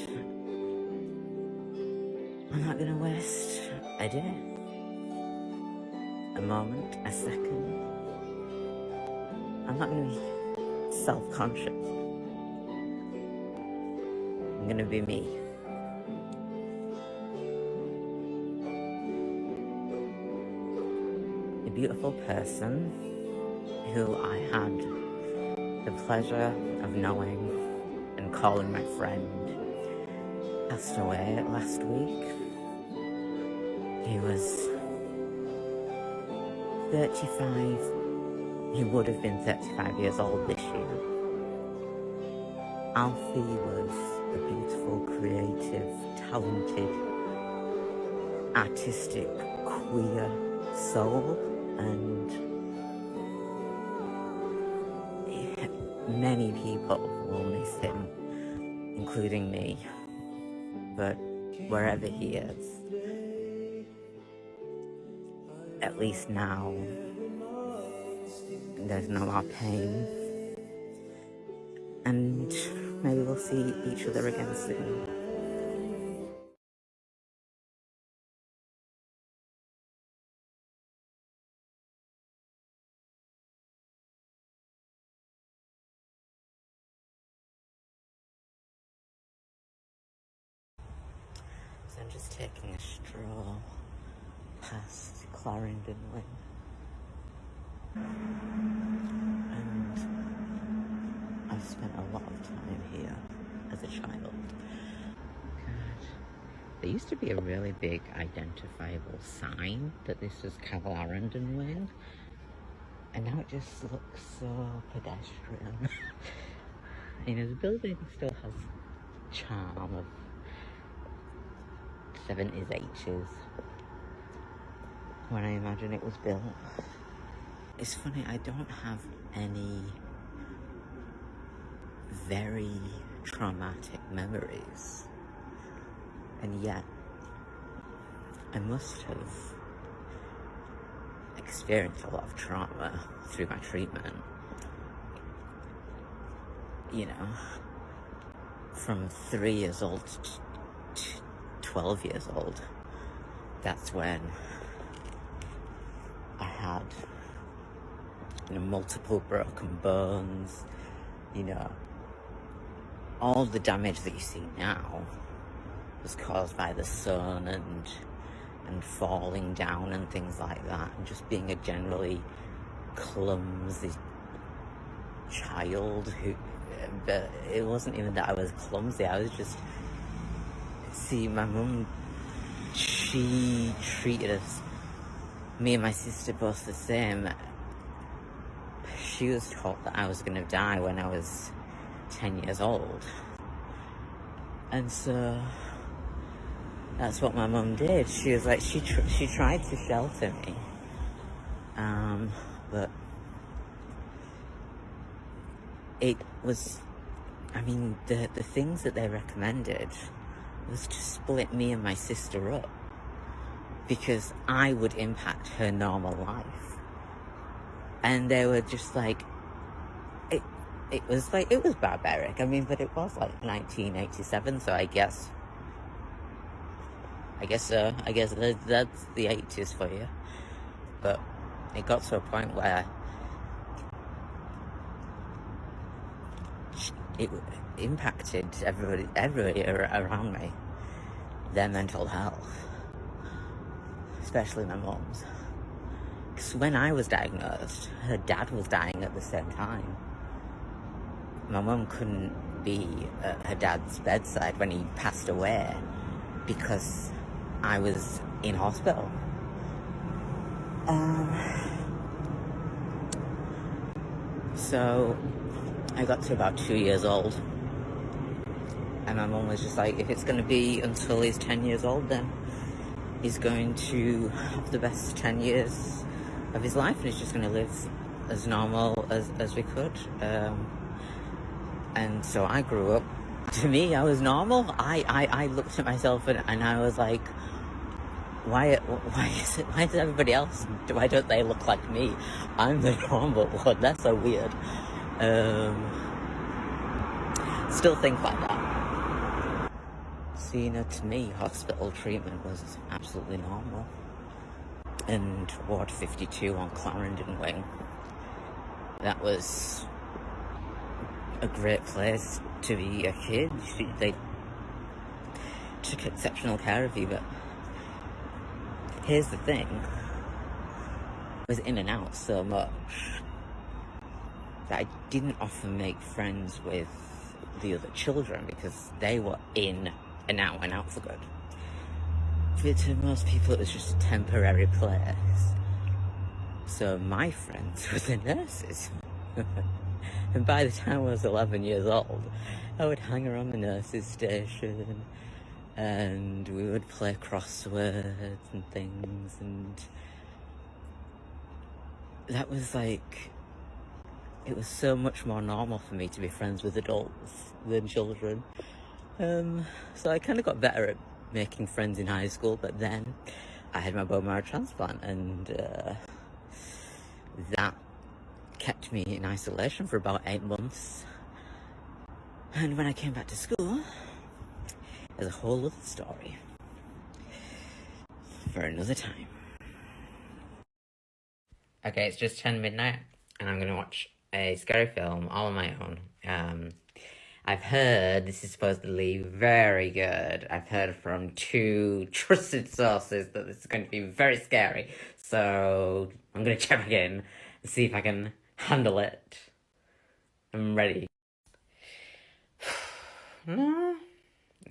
I'm not going to waste a day, a moment, a second. I'm not going to be self-conscious. I'm going to be me. A beautiful person who I had the pleasure of knowing and calling my friend passed away last week. He was 35. He would have been 35 years old this year. Alfie was a beautiful, creative, talented, artistic, queer soul, and many people will miss him, including me. But wherever he is, at least now, there's no more pain. And maybe we'll see each other again soon. So I'm just taking a stroll past Clarendon Lane. And I've spent a lot of time here as a child. God. There used to be a really big identifiable sign that this was Clarendon Lane, and now it just looks so pedestrian. You know, the building still has charm of 70s, 80s, when I imagine it was built. It's funny, I don't have any very traumatic memories, and yet I must have experienced a lot of trauma through my treatment. You know, from 3 years old to 12 years old, that's when I had, you know, multiple broken bones, you know. All the damage that you see now was caused by the sun and falling down and things like that, and just being a generally clumsy child who, but it wasn't even that I was clumsy, I was just, see, my mum, she treated us, me and my sister both the same. She was told that I was going to die when I was 10 years old, and so that's what my mum did. She was like, she tried to shelter me, but it was, I mean, the things that they recommended was to split me and my sister up, because I would impact her normal life. And they were just like, it was barbaric. I mean, but it was like 1987, so I guess that's the 80s for you. But it got to a point where it impacted everybody around me, their mental health, especially my mum's. Because when I was diagnosed, her dad was dying at the same time. My mum couldn't be at her dad's bedside when he passed away because I was in hospital. So I got to about 2 years old, and my mum was just like, if it's going to be until he's 10 years old, then he's going to have the best 10 years of his life, and he's just going to live as normal as we could. And so I grew up, to me, I was normal. I looked at myself and I was like, why is everybody else, why don't they look like me? I'm the normal one. That's so weird. Still think like that. So, you know, to me, hospital treatment was absolutely normal. And Ward 52 on Clarendon Wing, that was a great place to be a kid. They took exceptional care of you, but here's the thing, I was in and out so much that I didn't often make friends with the other children because they were in and out for good. But to most people it was just a temporary place. So my friends were the nurses. And by the time I was 11 years old, I would hang around the nurses' station and we would play crosswords and things, and that was like, it was so much more normal for me to be friends with adults than children. So I kind of got better at making friends in high school, but then I had my bone marrow transplant, and that kept me in isolation for about 8 months. And when I came back to school, there's a whole other story for another time. Okay, it's just 10 midnight and I'm gonna watch a scary film all on my own. I've heard this is supposedly very good. I've heard from 2 trusted sources that this is going to be very scary. So I'm gonna check in and see if I can handle it. I'm ready. No,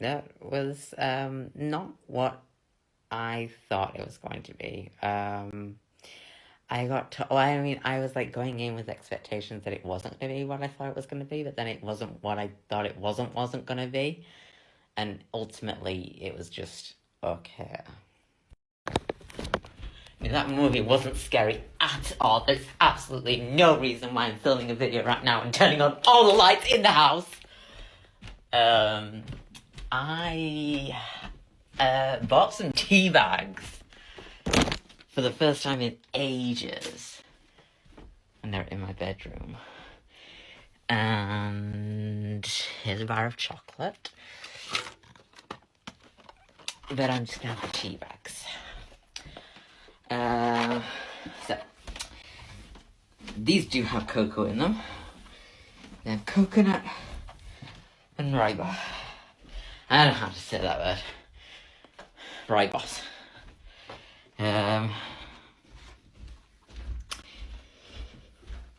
that was not what I thought it was going to be. I was like going in with expectations that it wasn't going to be what I thought it was going to be, but then it wasn't what I thought it wasn't going to be, and ultimately it was just okay. That movie wasn't scary at all. There's absolutely no reason why I'm filming a video right now and turning on all the lights in the house. I bought some tea bags for the first time in ages, and they're in my bedroom. And here's a bar of chocolate, but I'm just gonna have the tea bags. So these do have cocoa in them. They have coconut and ribos. I don't know how to say that word. Ribos.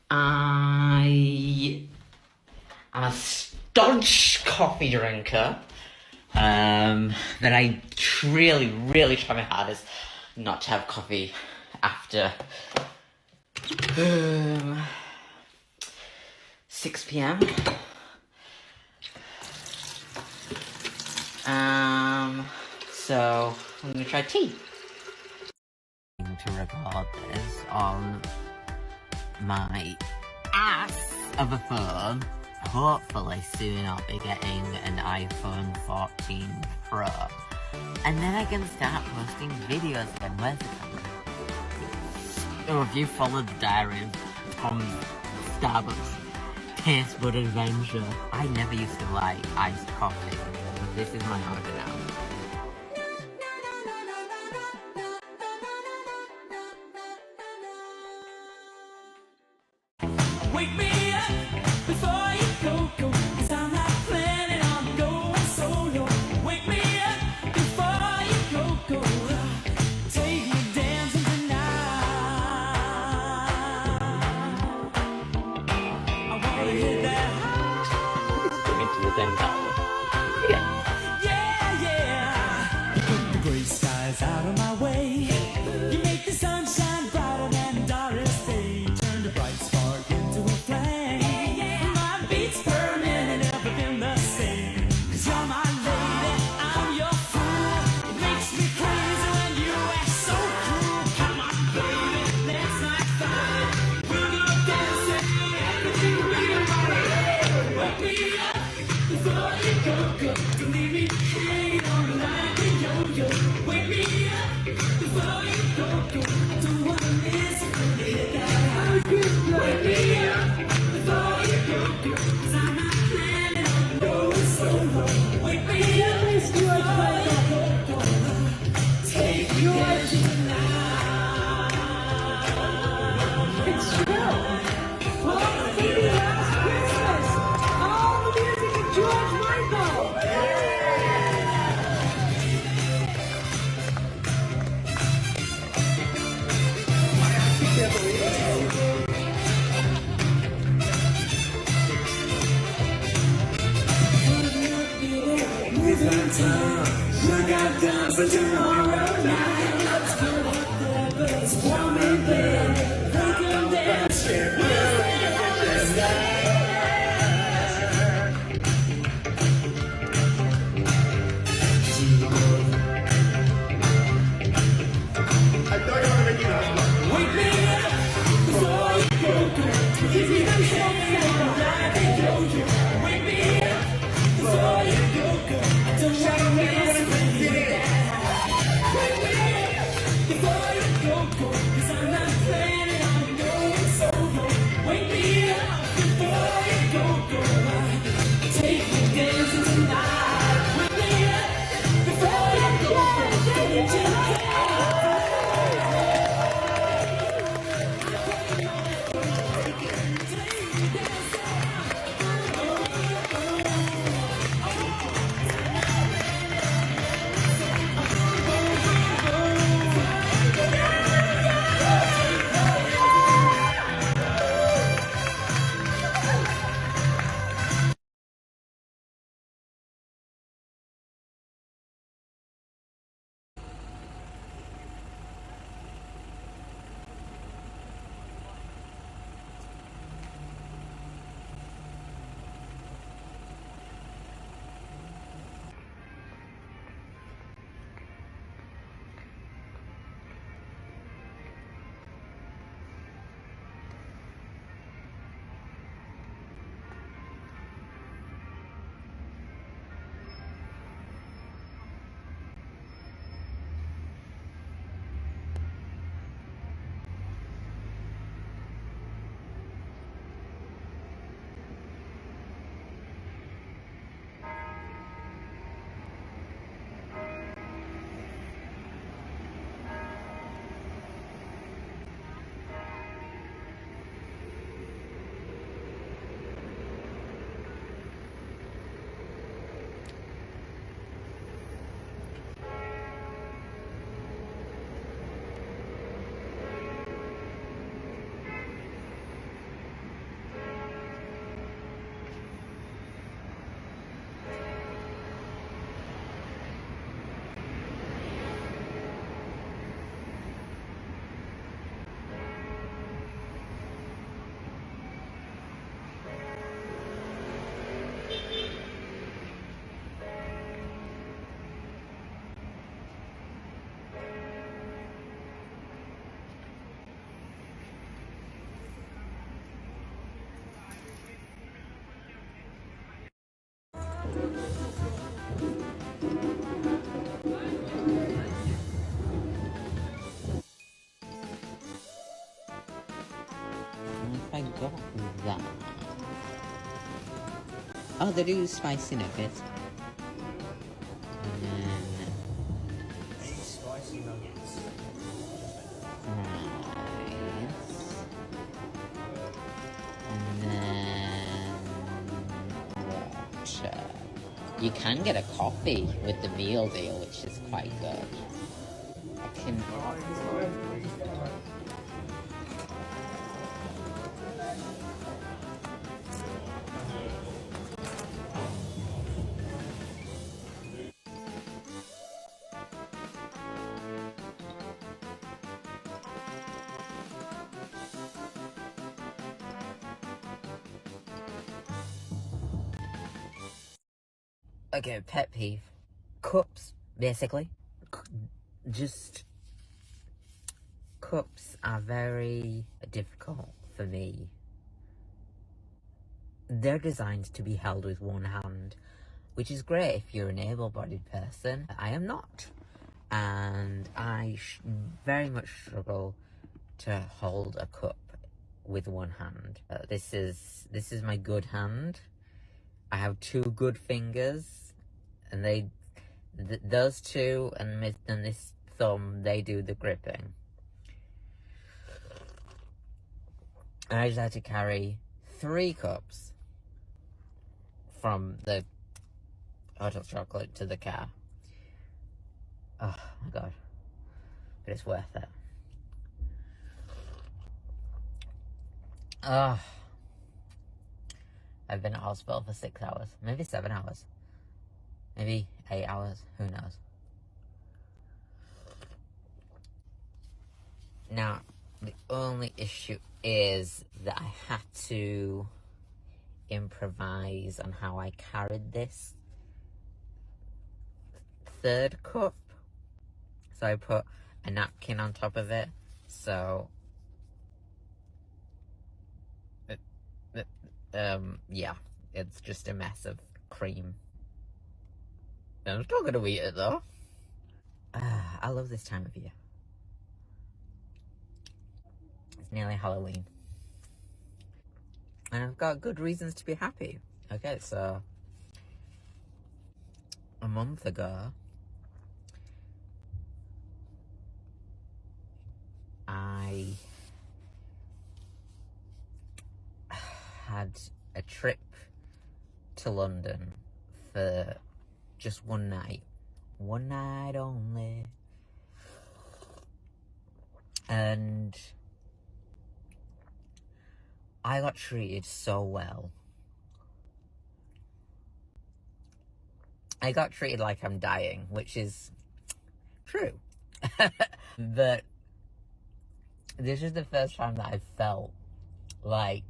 I am a staunch coffee drinker. That I really try my hardest not to have coffee after 6 p.m. So I'm gonna try tea. To record this on my ass of a phone hopefully soon I'll be getting an iPhone 14 Pro. And then I can start posting videos again. Where's the camera? Oh, if you followed the diary of Tom's Starbucks taste bud adventure. I never used to like iced coffee, but this is my order now. Wake me up before you go, 'cause I'm not planning on going solo. Wake me up before you go. Take me dancing tonight. I wanna hit that high. Into the same time. Yeah, yeah. You put the gray skies out of my way. You make the sunshine brighter than Doris Day. Turn the bright spark into a flame. My beats per minute never been the same. 'Cause you're my lady, I'm your fool. It makes me crazy when you act so cool. Come on, baby, let's not fight. We'll go dancing, everything will be alright. Wake me up before you go. Don't leave me hanging on like a yo-yo. Wake me up before you go. I don't wanna miss it when you hit that high. Wake me up before you go. 'Cause I'm not planning on going solo. Wake me up before you go. Take me dancing tonight. It's true. Well, maybe last Christmas, all the music of George Michael. Look out down for tomorrow night. Let's get up there, but it's warm in bed. We can dance. Wake me up before you go. Give me the hand like a yo-yo. Wake me up before you go. Don't wanna miss it when you hit that high. if I got that. Oh, they do spicy nuggets. And then... Spicy nuggets. Rice. And then... water. You can get a coffee with the meal deal, which is quite good. I can... Okay, pet peeve. Cups, basically. Just... Cups are very difficult for me. They're designed to be held with one hand, which is great if you're an able-bodied person. I am not. And I very much struggle to hold a cup with one hand. This is my good hand. I have two good fingers, and those two and this thumb, they do the gripping. And I just had to carry 3 cups from the hotel chocolate to the car. Oh my god. But it's worth it. I've been at hospital for 6 hours. Maybe 7 hours. Maybe 8 hours. Who knows? Now, the only issue is that I had to improvise on how I carried this 3rd cup. So I put a napkin on top of it. So, yeah, it's just a mess of cream. I'm still gonna eat it though. I love this time of year. It's nearly Halloween. And I've got good reasons to be happy. Okay, so a month ago, I had a trip to London for just one night. One night only. And I got treated so well. I got treated like I'm dying, which is true. But this is the first time that I felt like...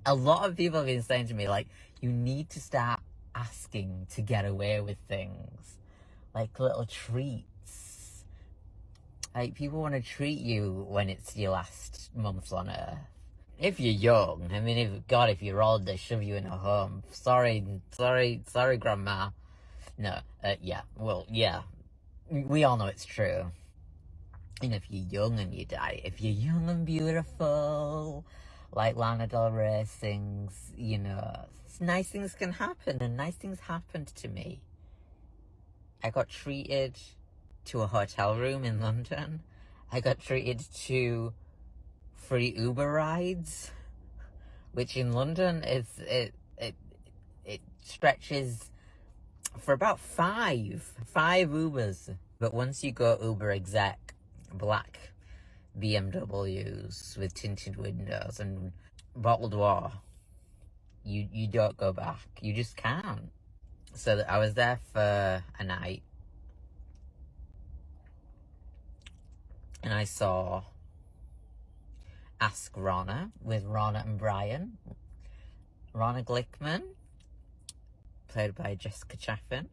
A lot of people have been saying to me, like, you need to start asking to get away with things. Like little treats. Like, people want to treat you when it's your last months on Earth. If you're young, I mean, if you're old, they shove you in a home. Sorry, Grandma. No, yeah, well, yeah. We all know it's true. And if you're young and you die, if you're young and beautiful, like Lana Del Rey sings, you know, nice things can happen, and nice things happened to me. I got treated to a hotel room in London. I got treated to free Uber rides, which in London is it stretches for about five Ubers. But once you go Uber exec, black BMWs with tinted windows and bottled water, you don't go back. You just can't. So I was there for a night, and I saw Ask Ronna with Ronna and Brian. Ronna Glickman, played by Jessica Chaffin,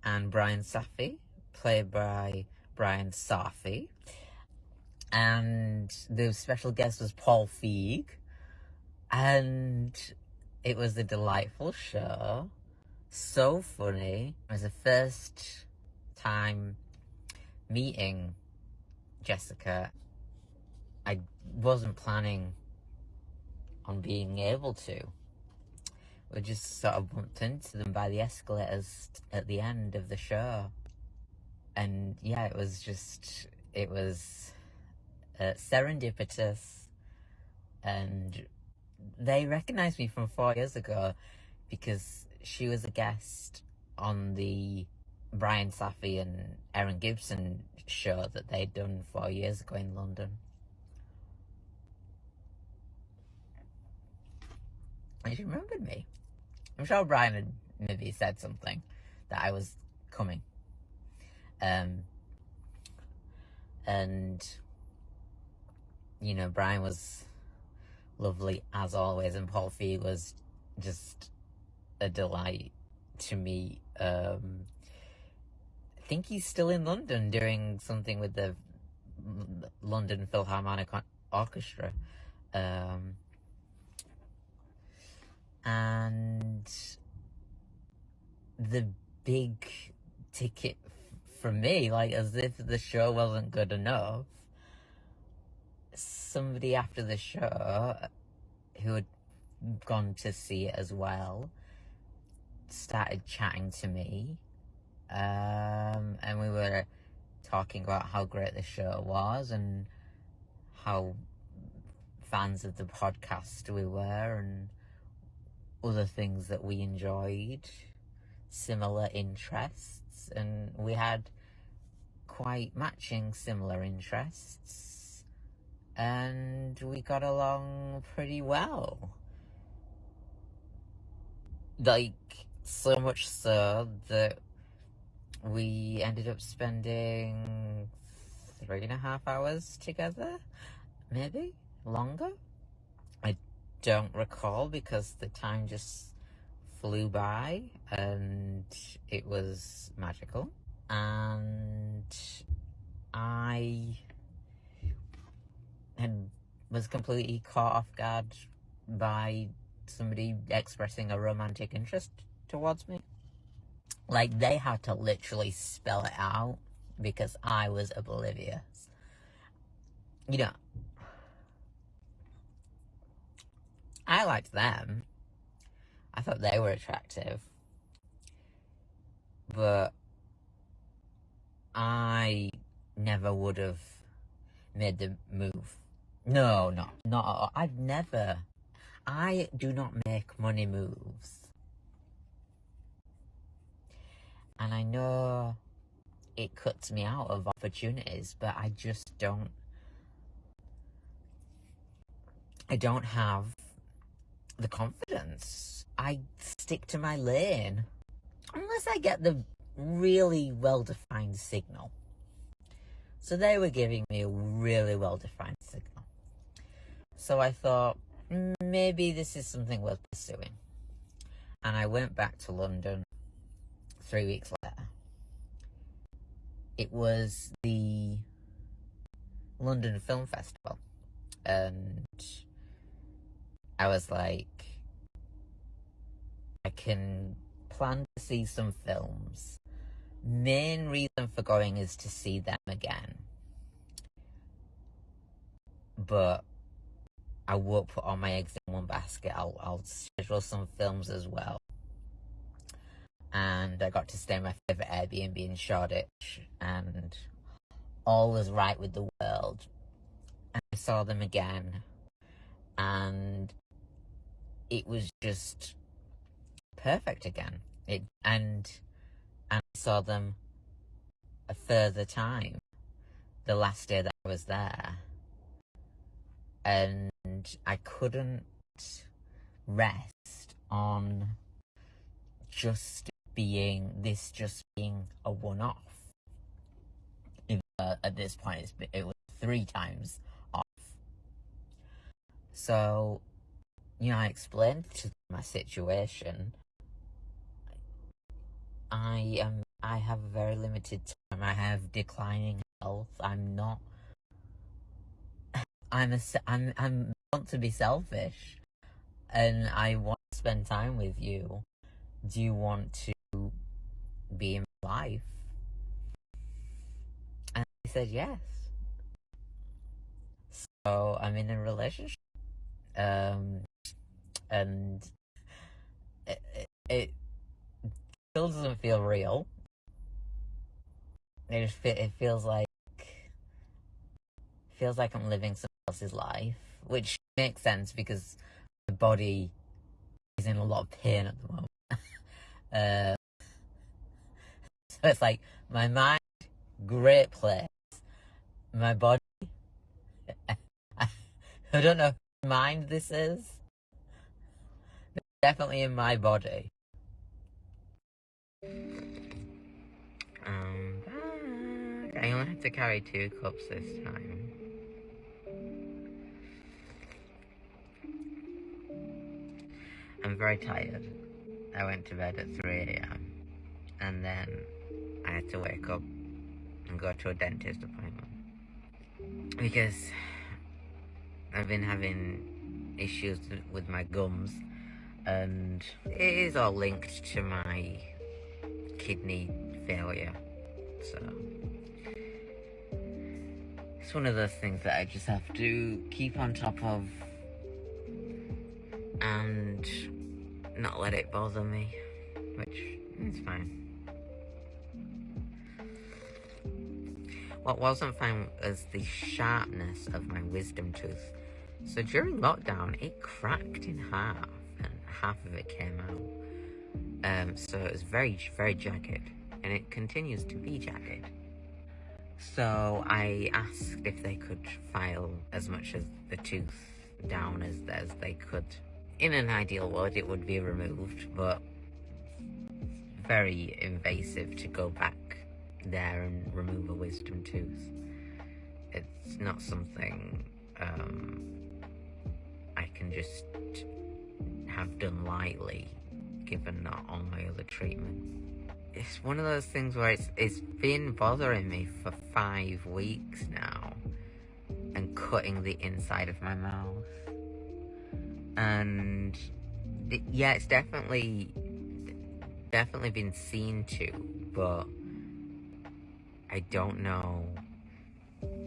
and Brian Safi, played by Brian Safi. And the special guest was Paul Feig. And it was a delightful show. So funny. It was the first time meeting Jessica. I wasn't planning on being able to. We just sort of bumped into them by the escalators at the end of the show. And yeah, it was serendipitous. And they recognized me from 4 years ago because she was a guest on the Brian Safi and Erin Gibson show that they'd done 4 years ago in London. And she remembered me. I'm sure Brian had maybe said something that I was coming. And, you know, Brian was lovely as always, and Paul Fee was just a delight to me. I think he's still in London doing something with the London Philharmonic Orchestra. And the big ticket for me, like as if the show wasn't good enough, somebody after the show who had gone to see it as well started chatting to me, and we were talking about how great the show was and how fans of the podcast we were, and other things that we enjoyed, similar interests, and we had quite matching similar interests, and we got along pretty well. Like, so much so that we ended up spending 3.5 hours together, maybe longer. I don't recall because the time just flew by and it was magical. And I was completely caught off guard by somebody expressing a romantic interest towards me. Like, they had to literally spell it out because I was oblivious. You know, I liked them. I thought they were attractive. But I never would have made the move. No, not at all. I do not make money moves. And I know it cuts me out of opportunities, but I just don't. I don't have the confidence. I stick to my lane. Unless I get the really well-defined signal. So they were giving me a really well-defined signal. So I thought, maybe this is something worth pursuing. And I went back to London 3 weeks later. It was the London Film Festival. And I was like, I can plan to see some films. Main reason for going is to see them again. But I won't put all my eggs in one basket. I'll schedule some films as well. And I got to stay in my favourite Airbnb in Shoreditch, and all was right with the world. And I saw them again, and it was just perfect again. And I saw them a further time the last day that I was there, and I couldn't rest on just being a one-off. At this point it was 3 times off. So, you know, I explained to them my situation. I have a very limited time. I have declining health. I want to be selfish, and I want to spend time with you. Do you want to be in my life? And he said yes. So I'm in a relationship. and it still doesn't feel real. It feels like I'm living someone else's life, which makes sense because the body is in a lot of pain at the moment. So it's like my mind, great place. My body, I don't know whose mind this is. It's definitely in my body. I only had to carry 2 cups this time. I'm very tired. I went to bed at 3 a.m. and then I had to wake up and go to a dentist appointment because I've been having issues with my gums, and it is all linked to my kidney failure. So it's one of those things that I just have to keep on top of and not let it bother me, which is fine. What wasn't fine was the sharpness of my wisdom tooth. So during lockdown, it cracked in half, and half of it came out. So it was very, very jagged, and it continues to be jagged. So I asked if they could file as much of the tooth down as they could. In an ideal world, it would be removed, but very invasive to go back there and remove a wisdom tooth. It's not something I can just have done lightly, given all my other treatment. It's one of those things where it's been bothering me for 5 weeks now, and cutting the inside of my mouth. And it's definitely been seen to, but I don't know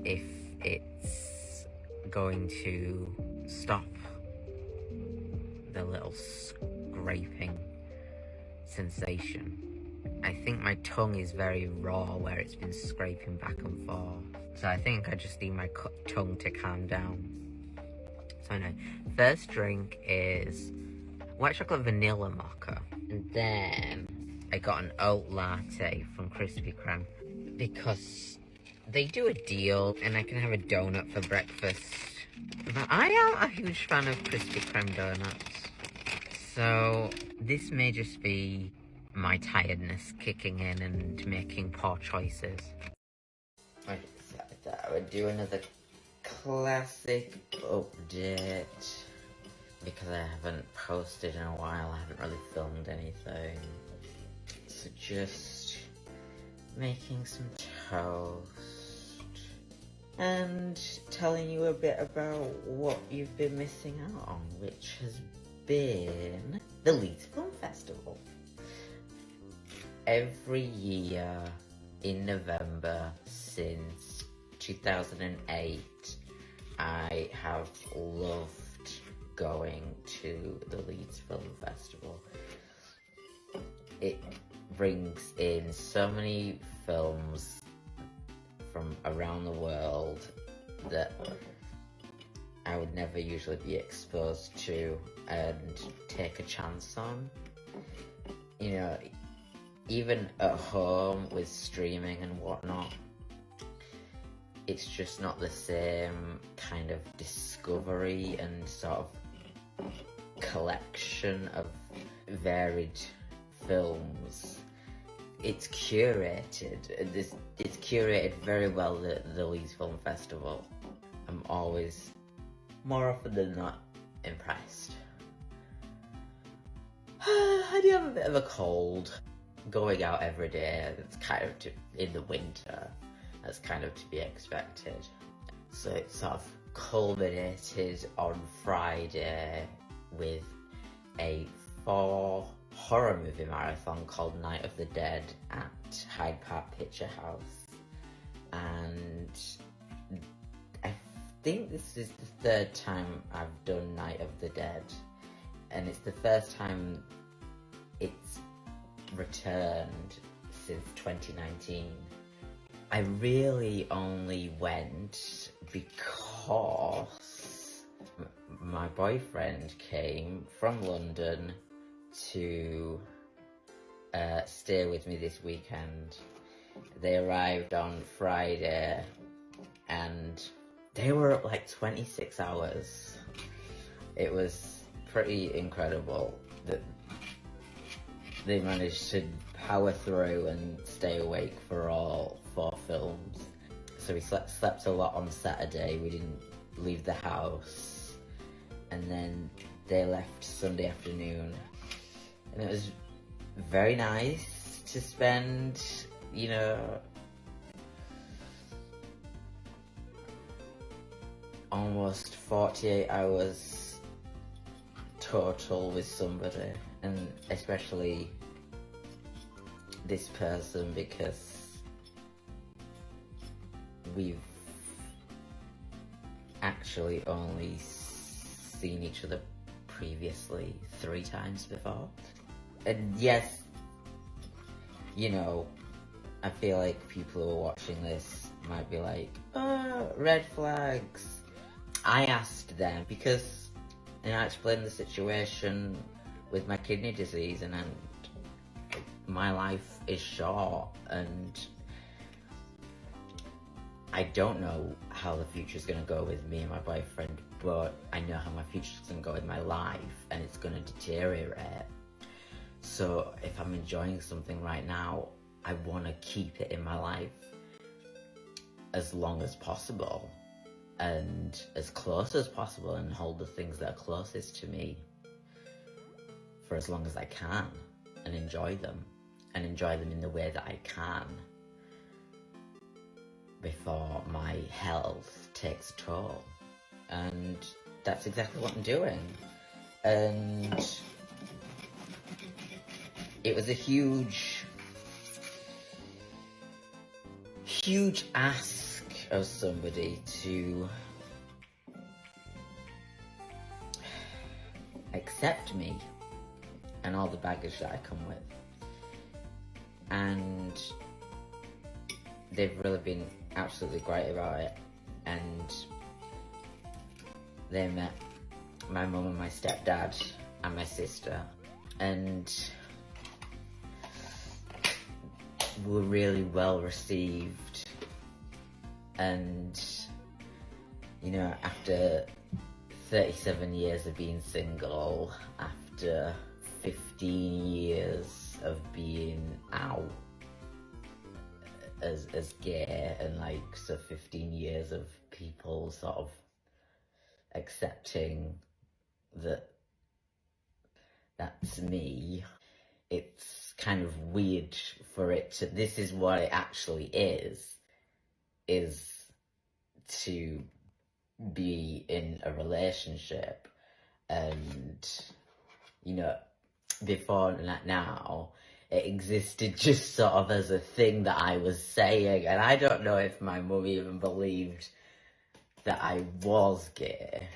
if it's going to stop the little scraping sensation. I think my tongue is very raw where it's been scraping back and forth. So I think I just need my tongue to calm down. So anyway, first drink is white chocolate vanilla mocha. And then I got an oat latte from Krispy Kreme because they do a deal and I can have a donut for breakfast. But I am a huge fan of Krispy Kreme donuts. So this may just be my tiredness kicking in and making poor choices. I decided that I would do another classic update because I haven't posted in a while. I haven't really filmed anything. So just making some toast and telling you a bit about what you've been missing out on, which has been the Leeds Film Festival. Every year in November since 2008, I have loved going to the Leeds Film Festival. It brings in so many films from around the world that I would never usually be exposed to and take a chance on. You know, even at home with streaming and whatnot, it's just not the same kind of discovery and sort of collection of varied films. It's curated. It's curated very well, the Leeds Film Festival. I'm always, more often than not, impressed. I do have a bit of a cold. Going out every day, it's kind of in the winter, that's kind of to be expected. So it sort of culminated on Friday with a 4 horror movie marathon called Night of the Dead at Hyde Park Picture House. And I think this is the 3rd time I've done Night of the Dead. and it's the first time it's returned since 2019. I really only went because my boyfriend came from London to stay with me this weekend. They arrived on Friday and they were up like 26 hours. It was pretty incredible that they managed to power through and stay awake for all 4 films. So we slept a lot on Saturday. We didn't leave the house. And then they left Sunday afternoon. And it was very nice to spend, you know, almost 48 hours total with somebody, and especially this person, because we've actually only seen each other previously 3 times before. And yes, you know, I feel like people who are watching this might be like, oh, red flags. I asked them because, you know, I explained the situation with my kidney disease, and my life is short, and I don't know how the future's gonna go with me and my boyfriend, but I know how my future's gonna go with my life, and it's gonna deteriorate. So if I'm enjoying something right now, I want to keep it in my life as long as possible and as close as possible, and hold the things that are closest to me for as long as I can, and enjoy them in the way that I can before my health takes a toll. And that's exactly what I'm doing. And it was a huge ask of somebody to accept me and all the baggage that I come with. And they've really been absolutely great about it. And they met my mum and my stepdad and my sister, and were really well received. And, you know, after 37 years of being single, after 15 years of being out as gay, and like, so 15 years of people sort of accepting that that's me, it's kind of weird for it to, this is what it actually is to be in a relationship. And, you know, before that, now, it existed just sort of as a thing that I was saying, and I don't know if my mum even believed that I was gay.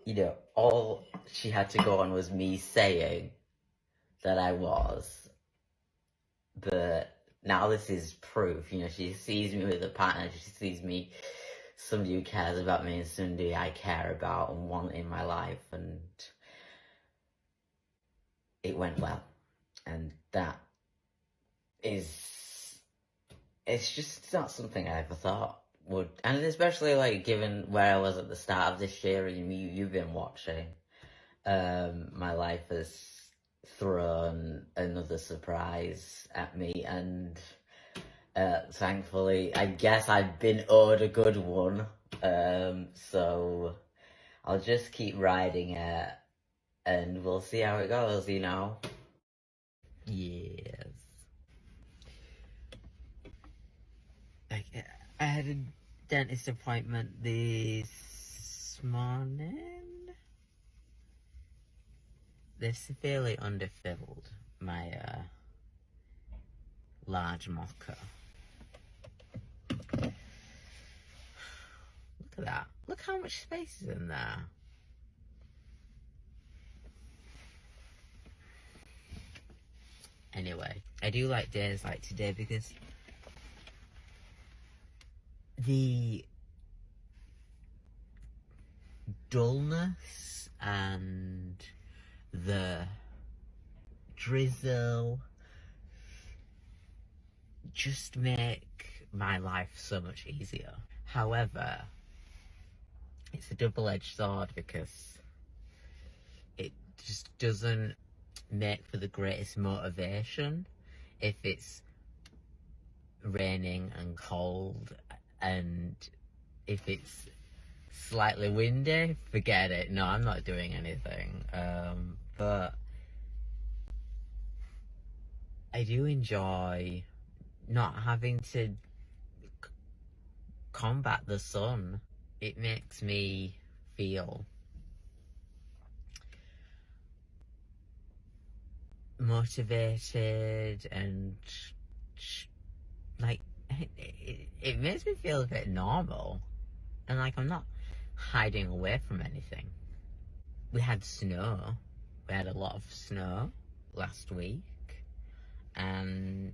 You know, all she had to go on was me saying that I was. But now this is proof, you know, she sees me with a partner, she sees me, somebody who cares about me, and somebody I care about and want in my life, and it went well. And that is, it's just not something I ever thought would, and especially like given where I was at the start of this year, and you've been watching, my life has thrown another surprise at me, and thankfully I guess I've been owed a good one, so I'll just keep riding it and we'll see how it goes, you know. Yes. I had a dentist appointment this morning. They're severely underfilled my large mocker. Look Look at that. Look how much space is in there. Anyway, I do like days like today because the dullness and the drizzle just make my life so much easier. However, it's a double-edged sword because it just doesn't make for the greatest motivation if it's raining and cold, and if it's slightly windy, forget it. No, I'm not doing anything. But I do enjoy not having to combat the sun. It makes me feel motivated and like it makes me feel a bit normal, and like I'm not hiding away from anything. We had snow. We had a lot of snow last week, and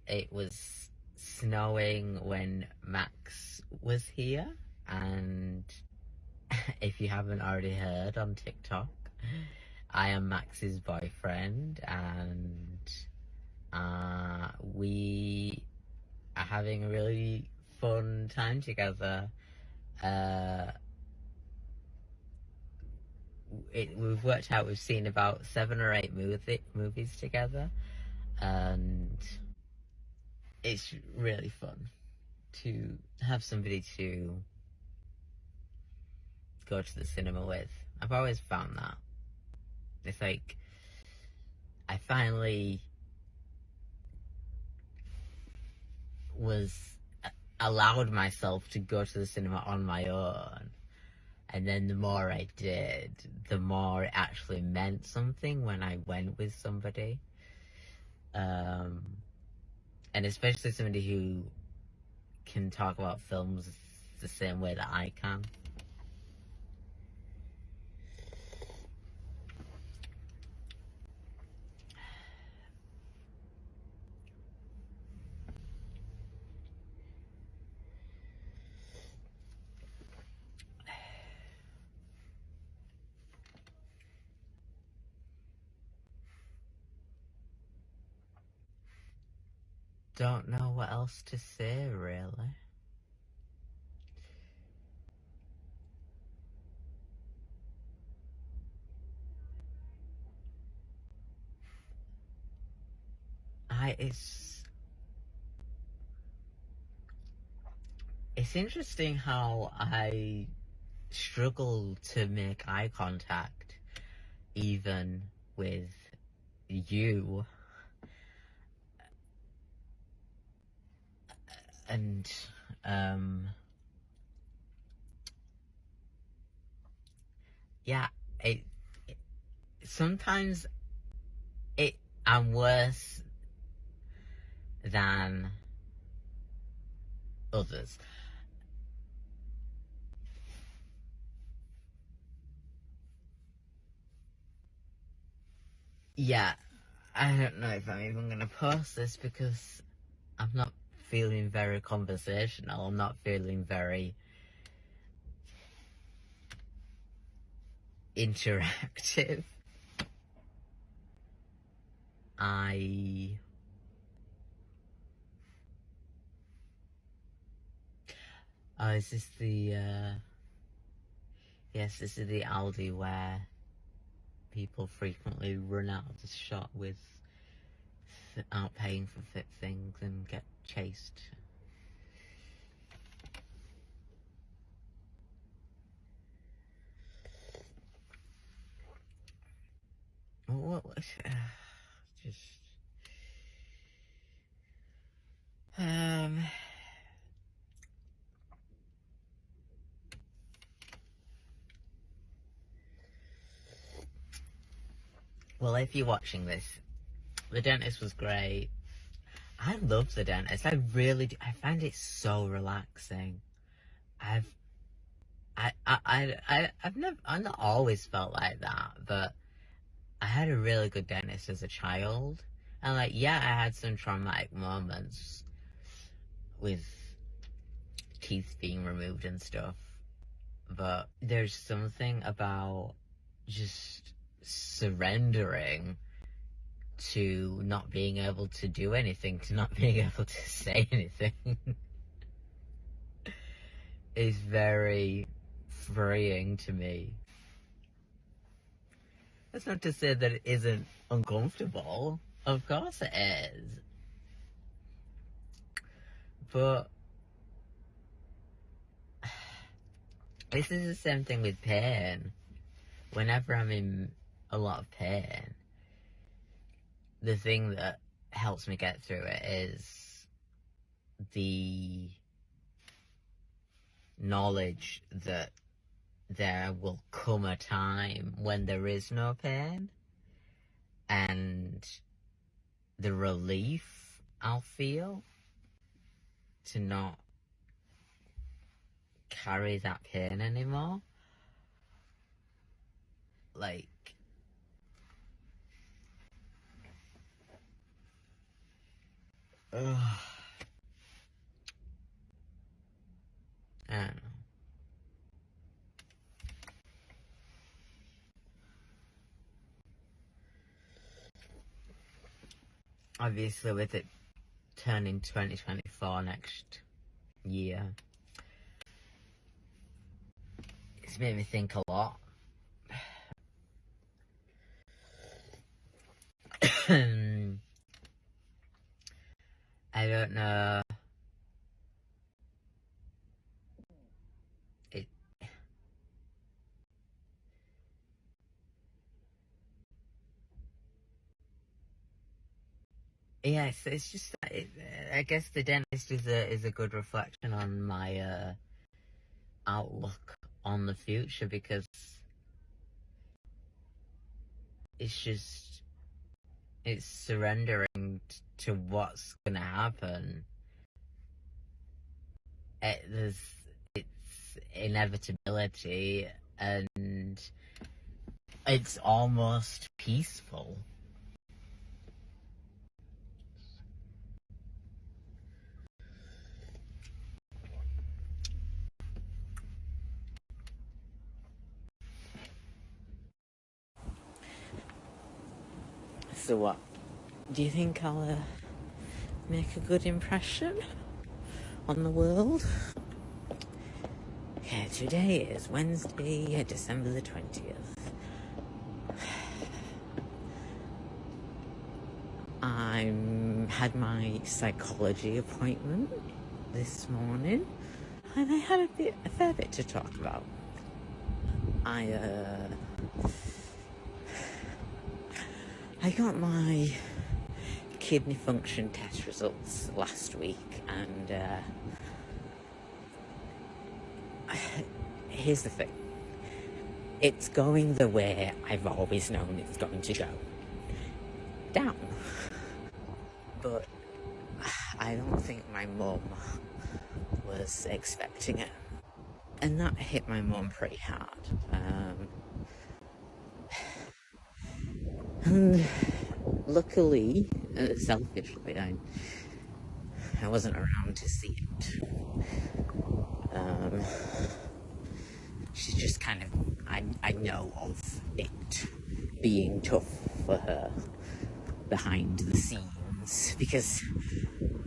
it was snowing when Max was here. And if you haven't already heard on TikTok, I am Max's boyfriend, and we are having a really fun time together. We've worked out we've seen about 7 or 8 movies together, and it's really fun to have somebody to go to the cinema with. I've always found that. It's like, I finally allowed myself to go to the cinema on my own. And then the more I did, the more it actually meant something when I went with somebody. And especially somebody who can talk about films the same way that I can. Don't know what else to say, really. It's interesting how I struggle to make eye contact even with you. And yeah, sometimes I'm worse than others. Yeah, I don't know if I'm even gonna post this because I'm not feeling very conversational. I'm not feeling very interactive. Is this the yes, this is the Aldi where people frequently run out of the shop without paying for things and get chased. What just well, if you're watching this, the dentist was great. I love the dentist. I really do. I find it so relaxing. I've not always felt like that, but I had a really good dentist as a child, and like, yeah, I had some traumatic moments with teeth being removed and stuff, but there's something about just surrendering to not being able to do anything, to not being able to say anything. Is very freeing to me. That's not to say that it isn't uncomfortable. Of course it is. But this is the same thing with pain. Whenever I'm in a lot of pain, the thing that helps me get through it is the knowledge that there will come a time when there is no pain, and the relief I'll feel to not carry that pain anymore. Like, ugh. I don't know. Obviously, with it turning 2024 next year, it's made me think a lot. I don't know. Yes, it's just that I guess the dentist is a good reflection on my outlook on the future, because it's surrendering to what's gonna happen. It's inevitability, and it's almost peaceful. So what? Do you think I'll make a good impression on the world? Okay, today is Wednesday, December the 20th. I had my psychology appointment this morning, and I had a fair bit to talk about. I got my kidney function test results last week, and here's the thing. It's going the way I've always known it's going to go. Down. But I don't think my mum was expecting it. And that hit my mum pretty hard. And luckily, selfishly, I wasn't around to see it. She's just kind of, I know of it being tough for her behind the scenes, because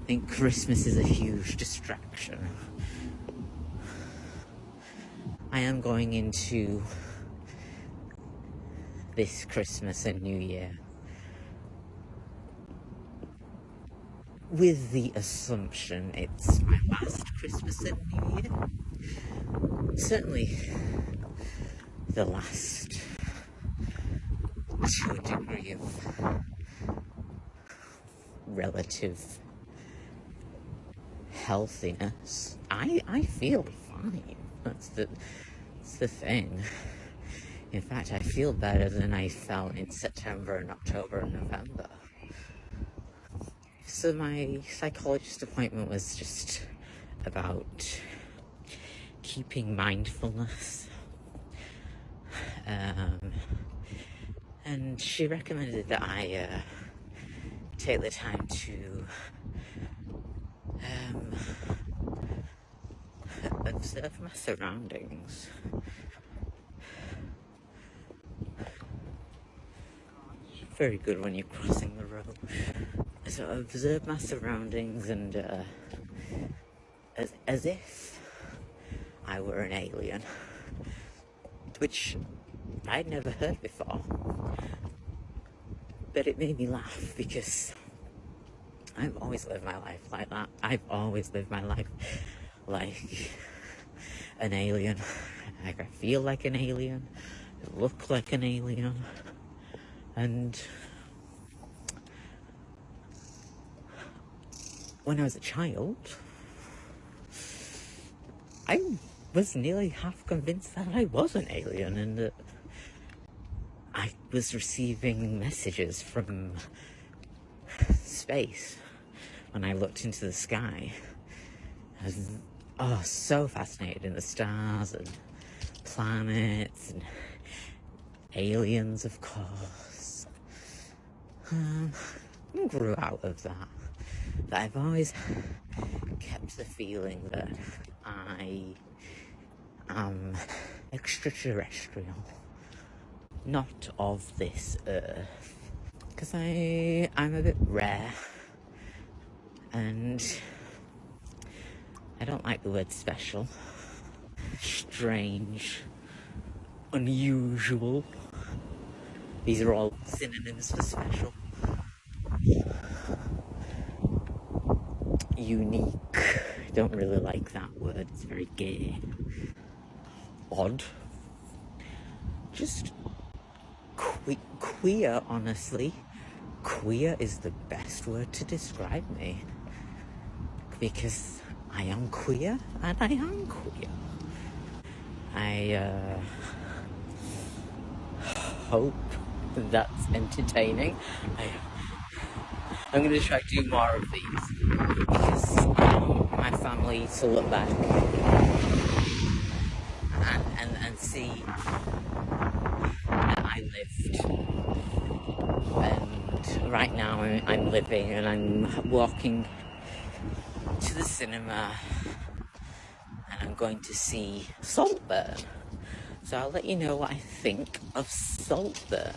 I think Christmas is a huge distraction. I am going into this Christmas and New Year with the assumption it's my last Christmas and New Year. Certainly the last, to a degree of relative healthiness. I feel fine. That's the thing. In fact, I feel better than I felt in September and October and November. So my psychologist appointment was just about keeping mindfulness. And she recommended that I take the time to observe my surroundings. Very good when you're crossing the road. So observe my surroundings and as if I were an alien, which I'd never heard before. But it made me laugh because I've always lived my life like that. I've always lived my life like an alien. Like I feel like an alien, I look like an alien, and when I was a child, I was nearly half convinced that I was an alien and that I was receiving messages from space when I looked into the sky. I was so fascinated in the stars and planets and aliens, of course. I grew out of that. But I've always kept the feeling that I am extraterrestrial, not of this earth. Because I'm a bit rare, and I don't like the word special. Strange, unusual. These are all synonyms for special. Unique. Don't really like that word. It's very gay. Odd. Just queer, honestly. Queer is the best word to describe me. Because I am queer and I am queer. I hope that's entertaining. I'm going to try to do more of these because I want my family to look back and see that I lived. And right now I'm living and I'm walking to the cinema and I'm going to see Saltburn. So I'll let you know what I think of Saltburn.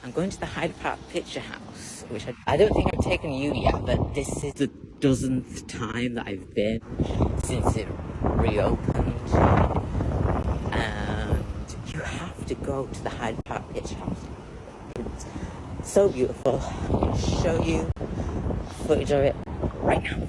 I'm going to the Hyde Park Picture House, which I don't think I've taken you yet, but this is the 12th time that I've been since it reopened. And you have to go to the Hyde Park Picture House. It's so beautiful. I'm going to show you footage of it right now.